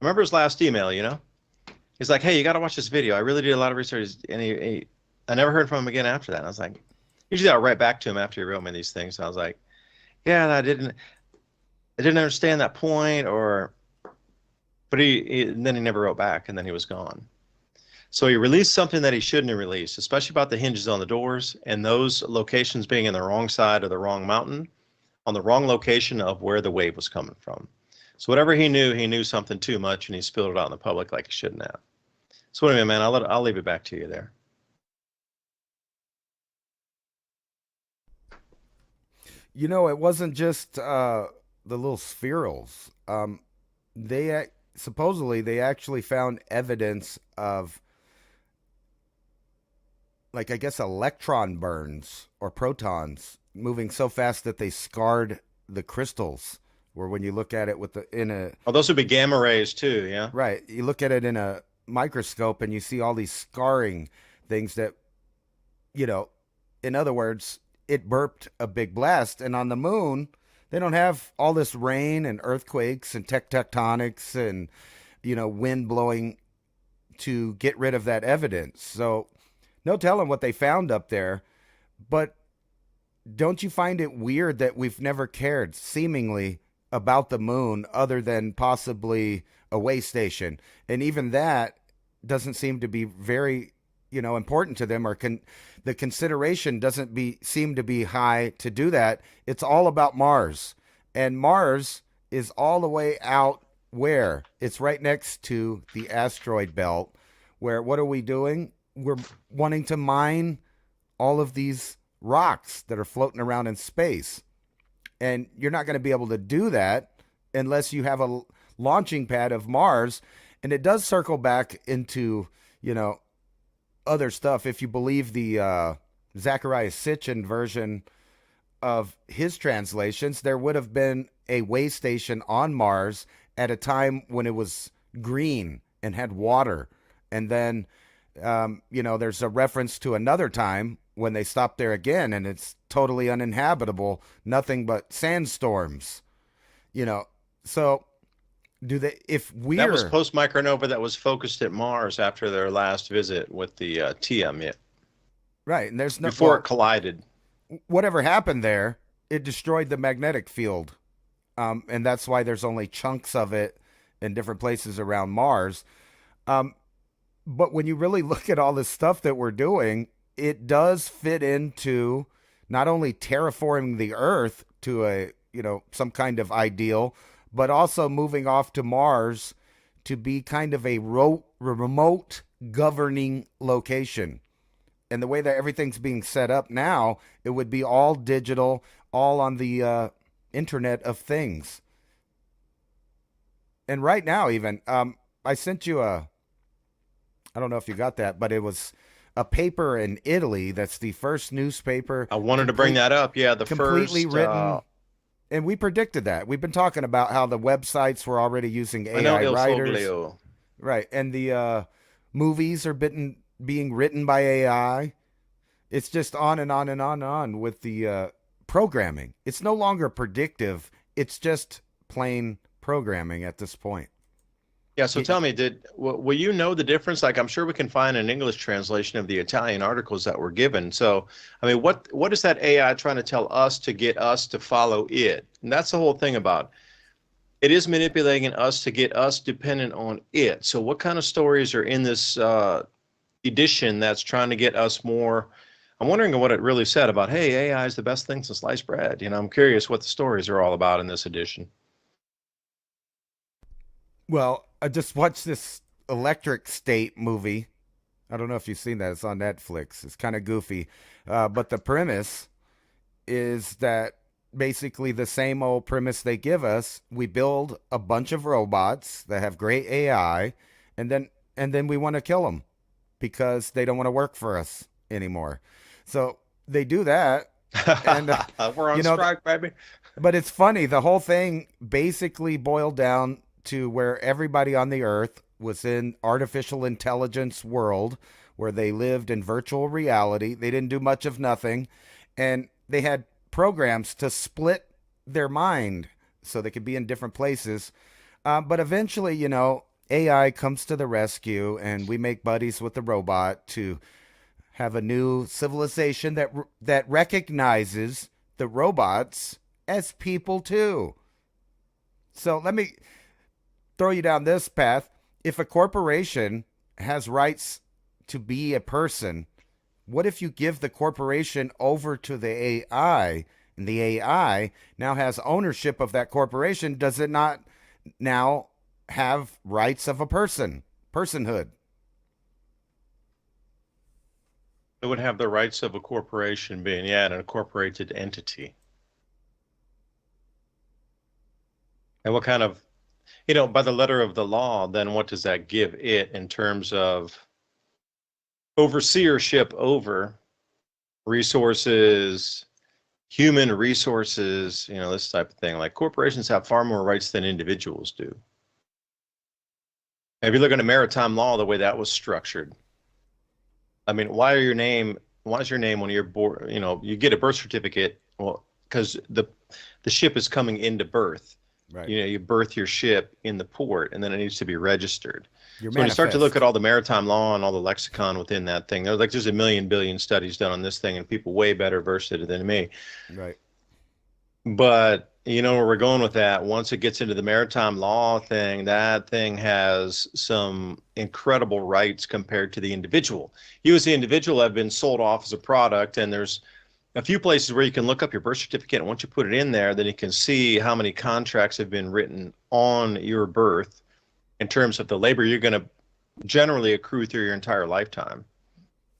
remember his last email, He's like, hey, you got to watch this video. I really did a lot of research. And I never heard from him again after that. And I was like, usually I'll write back to him after he wrote me these things. And I was like, yeah, I didn't understand that point, but then he never wrote back, and then he was gone. So he released something that he shouldn't have released, especially about the hinges on the doors and those locations being in the wrong side of the wrong mountain, on the wrong location of where the wave was coming from. So whatever he knew something too much, and he spilled it out in the public like he shouldn't have. So anyway, man, I'll leave it back to you there. It wasn't just the little spherals. Supposedly they actually found evidence of, like, I guess, electron burns or protons moving so fast that they scarred the crystals. Where when you look at it with the in a Oh, those would be gamma rays too, yeah? right, you look at it in a microscope and you see all these scarring things that, you know, in other words, it burped a big blast. And on the moon, they don't have all this rain and earthquakes and tectonics and, wind blowing to get rid of that evidence. So, no telling what they found up there. But don't you find it weird that we've never cared, seemingly, about the moon other than possibly a way station? And even that doesn't seem to be very, important to them, or the consideration doesn't seem to be high to do that. It's all about Mars. And Mars is all the way out where? It's right next to the asteroid belt, where what are we doing? We're wanting to mine all of these rocks that are floating around in space. And you're not going to be able to do that unless you have a launching pad of Mars. And it does circle back into, other stuff. If you believe the Zachariah Sitchin version of his translations, there would have been a way station on Mars at a time when it was green and had water. And then, there's a reference to another time when they stopped there again and it's totally uninhabitable, nothing but sandstorms, So That was post micronova that was focused at Mars after their last visit with the TM, yeah, right, and there's no before it collided. Whatever happened there, it destroyed the magnetic field, and that's why there's only chunks of it in different places around Mars. But when you really look at all this stuff that we're doing, it does fit into not only terraforming the Earth to a some kind of ideal, but also moving off to Mars to be kind of a remote governing location. And the way that everything's being set up now, it would be all digital, all on the Internet of Things. And right now, even, I sent you I don't know if you got that, but it was a paper in Italy that's the first newspaper. I wanted to bring that up. Yeah, the completely first written. And we predicted that. We've been talking about how the websites were already using AI writers. Right. And the movies are being written by AI. It's just on and on and on and on with the programming. It's no longer predictive. It's just plain programming at this point. Yeah, so tell me, will you know the difference? Like, I'm sure we can find an English translation of the Italian articles that were given. So, I mean, what is that AI trying to tell us to get us to follow it? And that's the whole thing about it is manipulating us to get us dependent on it. So what kind of stories are in this edition that's trying to get us more? I'm wondering what it really said about, hey, AI is the best thing since sliced bread. I'm curious what the stories are all about in this edition. Well, I just watched this Electric State movie. I don't know if you've seen that. It's on Netflix. It's kind of goofy. But the premise is that basically the same old premise they give us. We build a bunch of robots that have great AI, and then we want to kill them because they don't want to work for us anymore. So they do that. And we're on strike, baby. But it's funny. The whole thing basically boiled down to where everybody on the earth was in artificial intelligence world where they lived in virtual reality. They didn't do much of nothing. And they had programs to split their mind so they could be in different places. But eventually, AI comes to the rescue and we make buddies with the robot to have a new civilization that recognizes the robots as people too. So let me throw you down this path. If a corporation has rights to be a person, what if you give the corporation over to the AI and the AI now has ownership of that corporation? Does it not now have rights of a personhood? It would have the rights of a corporation being, an incorporated entity. And what kind of, by the letter of the law, then what does that give it in terms of overseership over resources, human resources, this type of thing? Like corporations have far more rights than individuals do. If you look at the maritime law, the way that was structured, I mean, why is your name when you're born, you get a birth certificate? Well, because the ship is coming into berth. Right. You birth your ship in the port, and then it needs to be registered. Your So when you start to look manifest. at all the maritime law and all the lexicon within that thing, there's a million billion studies done on this thing, and people way better versed in it than me. Right. But you know where we're going with that. Once it gets into the maritime law thing, that thing has some incredible rights compared to the individual. You as the individual have been sold off as a product, and there's a few places where you can look up your birth certificate, and once you put it in there, then you can see how many contracts have been written on your birth in terms of the labor you're going to generally accrue through your entire lifetime.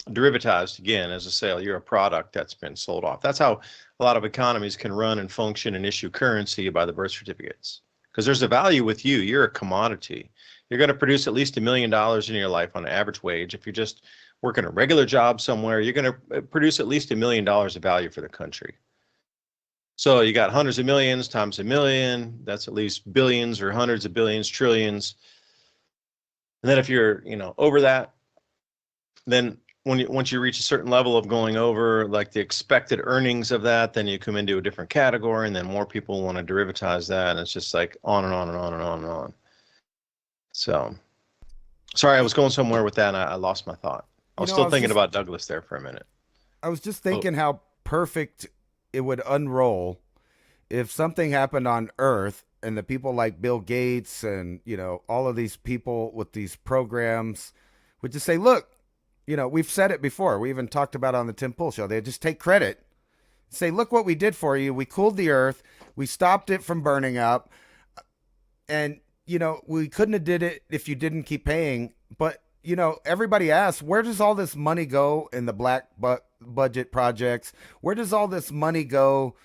Derivatized again as a sale, you're a product that's been sold off. That's how a lot of economies can run and function and issue currency by the birth certificates, because there's a value with you. You're a commodity. You're going to produce at least $1 million in your life on an average wage. If you're just working a regular job somewhere, you're going to produce at least $1 million of value for the country. So you got hundreds of millions times a million, that's at least billions or hundreds of billions, trillions. And then if you're over that, then once you reach a certain level of going over like the expected earnings of that, then you come into a different category, and then more people want to derivatize that, and it's just like on and on and on and on and on. So sorry, I was going somewhere with that, and I lost my thought. I was still thinking about Douglas there for a minute. I was just thinking how perfect it would unroll if something happened on Earth and the people like Bill Gates and, all of these people with these programs would just say, look, we've said it before. We even talked about it on the Tim Pool show. They just take credit. Say, look what we did for you. We cooled the Earth. We stopped it from burning up. And, we couldn't have did it if you didn't keep paying. But, everybody asks, where does all this money go in the black budget projects? Where does all this money go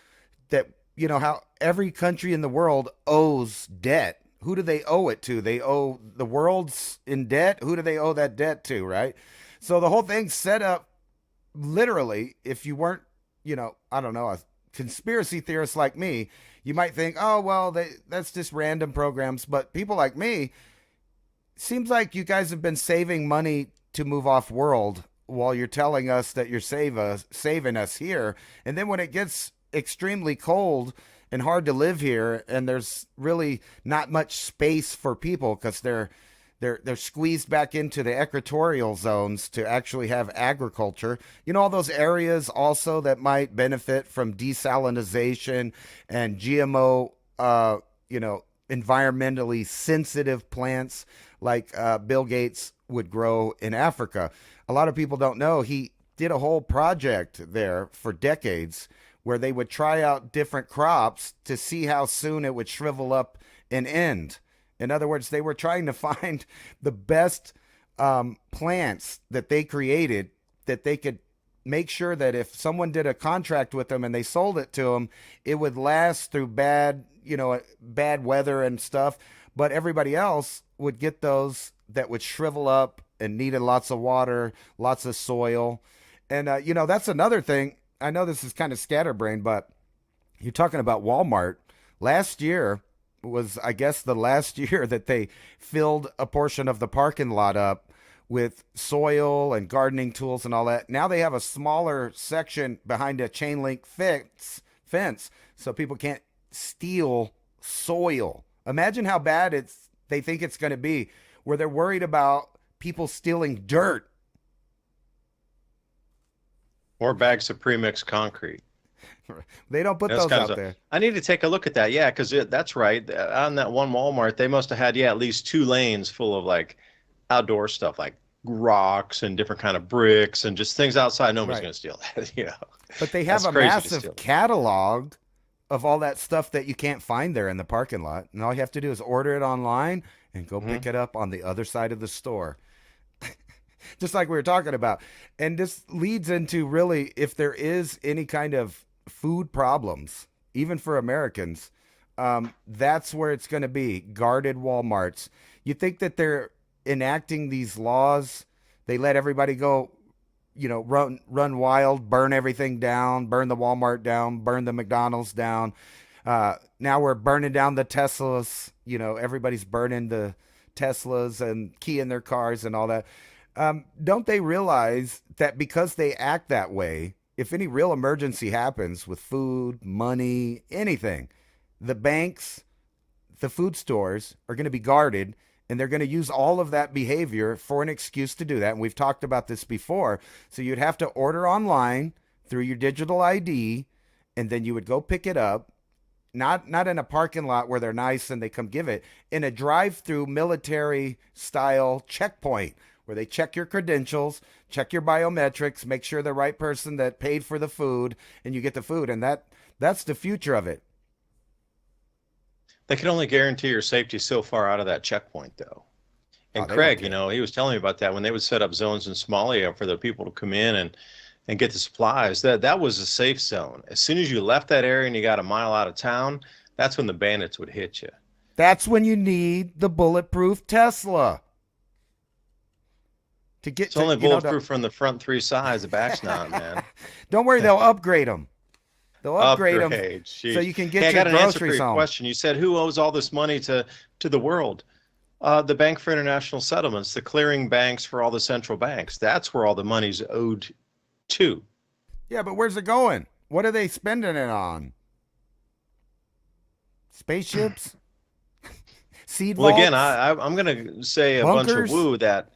that, how every country in the world owes debt? Who do they owe it to? They owe the world's in debt. Who do they owe that debt to, right? So the whole thing's set up literally. If you weren't, I don't know, a conspiracy theorist like me, you might think, oh, well, that's just random programs. But people like me, seems like you guys have been saving money to move off world while you're telling us that you're saving us here. And then when it gets extremely cold and hard to live here, and there's really not much space for people because they're squeezed back into the equatorial zones to actually have agriculture. All those areas also that might benefit from desalinization and GMO, environmentally sensitive plants like Bill Gates would grow in Africa. A lot of people don't know he did a whole project there for decades where they would try out different crops to see how soon it would shrivel up and end. In other words, they were trying to find the best plants that they created that they could make sure that if someone did a contract with them and they sold it to them, it would last through bad weather and stuff. But everybody else would get those that would shrivel up and needed lots of water, lots of soil. And, that's another thing. I know this is kind of scatterbrained, but you're talking about Walmart. Last year was, I guess, the last year that they filled a portion of the parking lot up with soil and gardening tools and all that. Now they have a smaller section behind a chain link fence so people can't steal soil. Imagine how bad they think it's going to be, where they're worried about people stealing dirt. Or bags of premixed concrete. They don't put those out there. I need to take a look at that. Yeah, because that's right. On that one Walmart, they must have had at least 2 lanes full of like outdoor stuff, like rocks and different kind of bricks and just things outside. Nobody's going to steal that. But they have a massive catalog of all that stuff that you can't find there in the parking lot, and all you have to do is order it online and go pick it up on the other side of the store. Just like we were talking about. And this leads into really, if there is any kind of food problems, even for Americans, That's where it's going to be, guarded Walmarts. You think that they're enacting these laws? They let everybody go, run wild, burn everything down, burn the Walmart down, burn the McDonald's down. Now we're burning down the Teslas. Everybody's burning the Teslas and keying their cars and all that. Don't they realize that because they act that way, if any real emergency happens with food, money, anything, the banks, the food stores are going to be guarded, and they're going to use all of that behavior for an excuse to do that. And we've talked about this before. So you'd have to order online through your digital ID, and then you would go pick it up. Not in a parking lot where they're nice and they come give it, in a drive-through military style checkpoint where they check your credentials, check your biometrics, make sure the right person that paid for the food, and you get the food. And that's the future of it. They can only guarantee your safety so far out of that checkpoint, though. And They Craig, don't care. he was telling me about that when they would set up zones in Somalia for the people to come in and get the supplies. That was a safe zone. As soon as you left that area and you got a mile out of town, that's when the bandits would hit you. That's when you need the bulletproof Tesla. It's only bulletproof from the front three sides. The back's not, man. Don't worry, they'll upgrade them. They'll upgrade them Jeez. so you can get Hey, I your got an answer for groceries your home. question. You said who owes all this money to the world? The Bank for International Settlements, the clearing banks for all the central banks. That's where all the money's owed to. Yeah, but where's it going? What are they spending it on? Spaceships? Seed Well, vaults? again, I'm going to say a bunch Bunkers? of woo that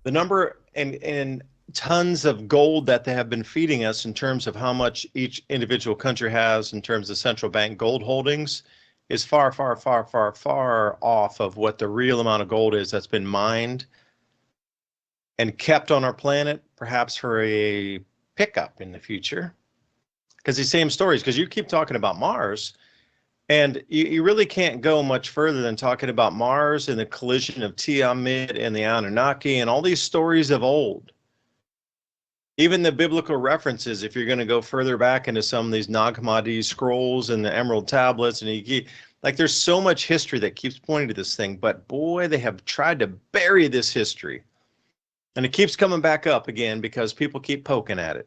the number and tons of gold that they have been feeding us in terms of how much each individual country has in terms of central bank gold holdings is far, far, far, far, far off of what the real amount of gold is that's been mined and kept on our planet, perhaps for a pickup in the future. Because these same stories, because you keep talking about Mars, and you really can't go much further than talking about Mars and the collision of Tiamat and the Anunnaki and all these stories of old. Even the biblical references, if you're going to go further back into some of these Nag Hammadi scrolls and the Emerald Tablets, and there's so much history that keeps pointing to this thing, but boy, they have tried to bury this history. And it keeps coming back up again because people keep poking at it.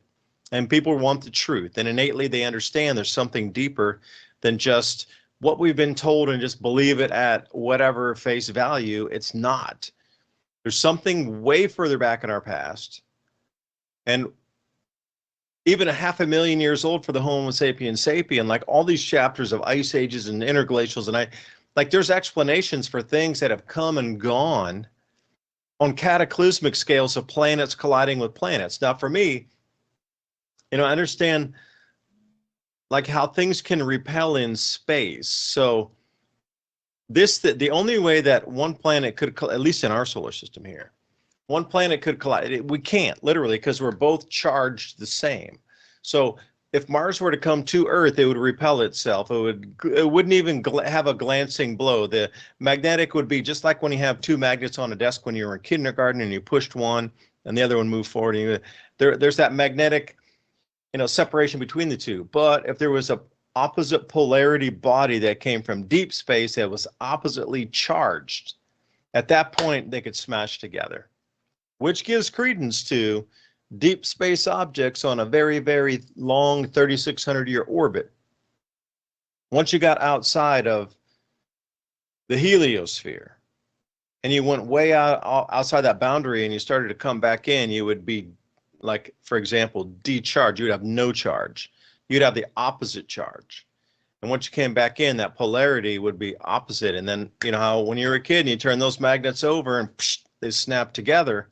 And people want the truth. And innately, they understand there's something deeper than just what we've been told and just believe it at whatever face value. It's not. There's something way further back in our past. And even 500,000 years old for the Homo sapiens sapien, like all these chapters of ice ages and interglacials. And there's explanations for things that have come and gone on cataclysmic scales of planets colliding with planets. Now, for me, I understand how things can repel in space. So the only way that one planet could, at least in our solar system here, one planet could collide. We can't, literally, because we're both charged the same. So if Mars were to come to Earth, it would repel itself. It wouldn't even have a glancing blow. The magnetic would be just like when you have two magnets on a desk when you were in kindergarten and you pushed one and the other one moved forward. And there's that magnetic separation between the two. But if there was a opposite polarity body that came from deep space that was oppositely charged, at that point they could smash together, which gives credence to deep space objects on a very, very long 3,600-year orbit. Once you got outside of the heliosphere and you went way outside that boundary and you started to come back in, you would be, like, for example, decharged. You would have no charge. You'd have the opposite charge. And once you came back in, that polarity would be opposite. And then, how when you were a kid and you turn those magnets over and they snap together,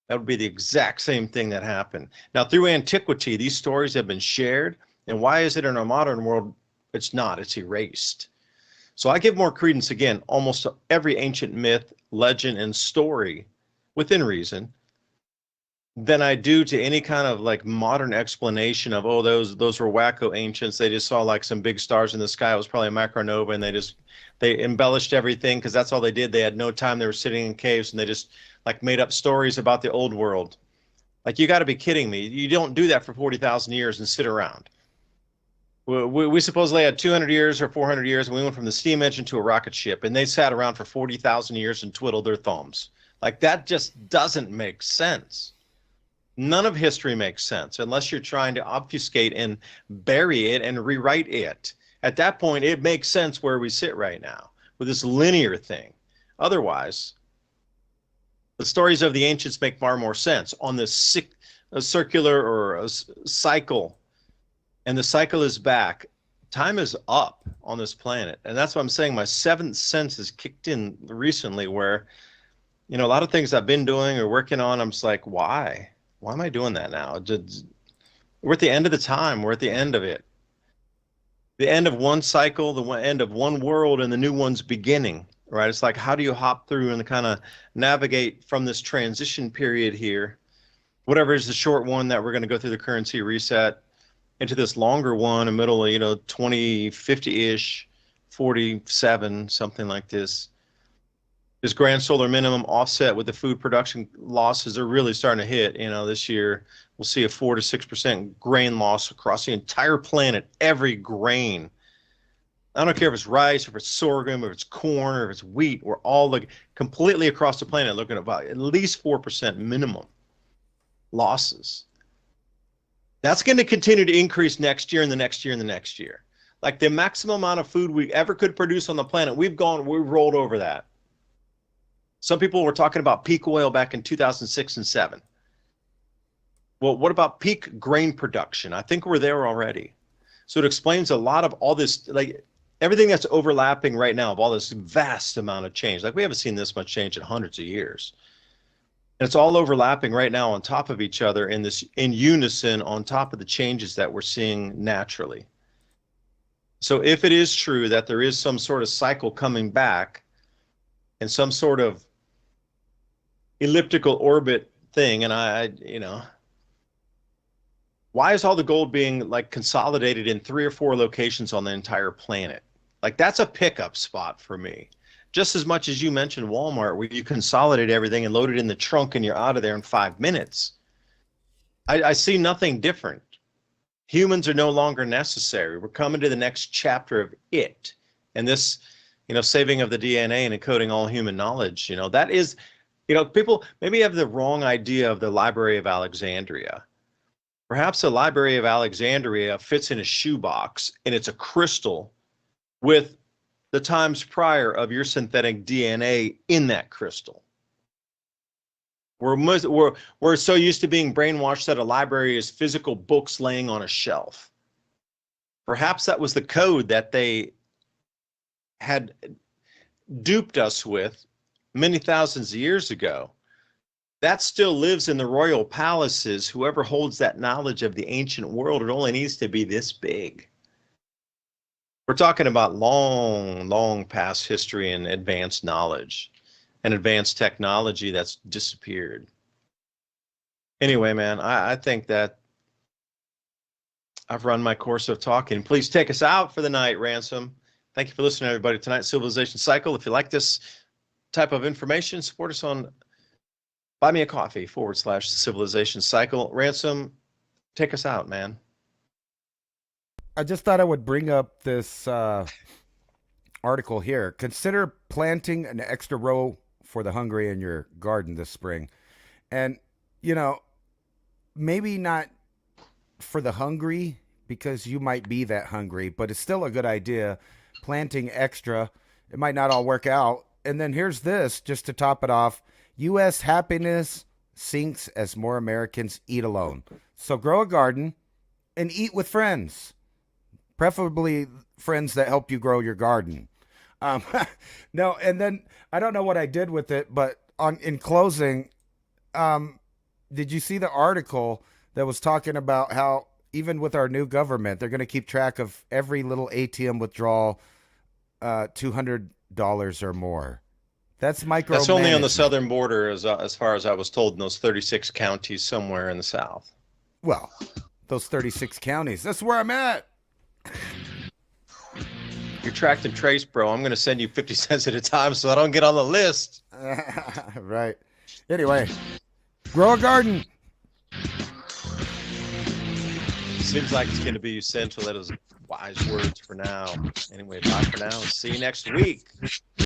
that would be the exact same thing that happened. Now, through antiquity, these stories have been shared. And why is it in our modern world? It's not. It's erased. So I give more credence, again, almost to every ancient myth, legend, and story, within reason, than I do to any kind of modern explanation of, those were wacko ancients. They just saw some big stars in the sky. It was probably a macronova, and they embellished everything because that's all they did. They had no time. They were sitting in caves, and they just made up stories about the old world. You got to be kidding me. You don't do that for 40,000 years and sit around. We supposedly had 200 years or 400 years, and we went from the steam engine to a rocket ship, and they sat around for 40,000 years and twiddled their thumbs. Like, that just doesn't make sense. None of history makes sense unless you're trying to obfuscate and bury it and rewrite it. At that point, it makes sense where we sit right now with this linear thing. Otherwise, the stories of the ancients make far more sense on this circular or a cycle. And the cycle is back. Time is up on this planet. And that's what I'm saying. My seventh sense has kicked in recently where, a lot of things I've been doing or working on, I'm just like, why? Why am I doing that now? We're at the end of the time. We're at the end of it. The end of one cycle, the end of one world, and the new one's beginning, right? It's like, how do you hop through and kind of navigate from this transition period here, whatever is the short one that we're going to go through the currency reset, into this longer one, a middle of, 2050-ish, 47, something like this. This grand solar minimum offset with the food production losses are really starting to hit. This year we'll see a 4 to 6% grain loss across the entire planet, every grain. I don't care if it's rice, if it's sorghum, if it's corn, or if it's wheat. We're all completely across the planet looking at least 4% minimum losses. That's going to continue to increase next year and the next year and the next year. Like, the maximum amount of food we ever could produce on the planet, we've rolled over that. Some people were talking about peak oil back in 2006 and 7. Well, what about peak grain production? I think we're there already. So it explains a lot of all this, like everything that's overlapping right now of all this vast amount of change. Like, we haven't seen this much change in hundreds of years. And it's all overlapping right now on top of each other in unison on top of the changes that we're seeing naturally. So if it is true that there is some sort of cycle coming back and some sort of elliptical orbit thing, and why is all the gold being consolidated in 3 or 4 locations on the entire planet? That's a pickup spot for me. Just as much as you mentioned Walmart, where you consolidate everything and load it in the trunk and you're out of there in 5 minutes. I see nothing different. Humans are no longer necessary. We're coming to the next chapter of it. And this, saving of the DNA and encoding all human knowledge, that is, people maybe have the wrong idea of the Library of Alexandria. Perhaps the Library of Alexandria fits in a shoebox and it's a crystal with the times prior of your synthetic DNA in that crystal. We're so used to being brainwashed that a library is physical books laying on a shelf. Perhaps that was the code that they had duped us with many thousands of years ago. That still lives in the royal palaces. Whoever holds that knowledge of the ancient world, it only needs to be this big. We're talking about long, long past history and advanced knowledge and advanced technology that's disappeared. Anyway, man, I think that I've run my course of talking. Please take us out for the night, Ransom. Thank you for listening, everybody. Tonight's Civilization Cycle. If you like this type of information, support us on Buy Me a Coffee /Civilization Cycle. Ransom, take us out, man. I just thought I would bring up this article here. Consider planting an extra row for the hungry in your garden this spring. And, maybe not for the hungry because you might be that hungry, but it's still a good idea. Planting extra. It might not all work out. And then here's this, just to top it off. U.S. happiness sinks as more Americans eat alone. So grow a garden and eat with friends. Preferably friends that help you grow your garden. No, and then I don't know what I did with it, but in closing, did you see the article that was talking about how even with our new government, they're going to keep track of every little ATM withdrawal, $200 or more? That's micromanagement. That's only on the southern border, as far as I was told, in those 36 counties somewhere in the south. Well, those 36 counties, that's where I'm at. You're tracked and traced, bro. I'm going to send you 50 cents at a time so I don't get on the list. Right. Anyway, grow a garden. Seems like it's going to be essential that as wise words for now. Anyway, bye for now. See you next week.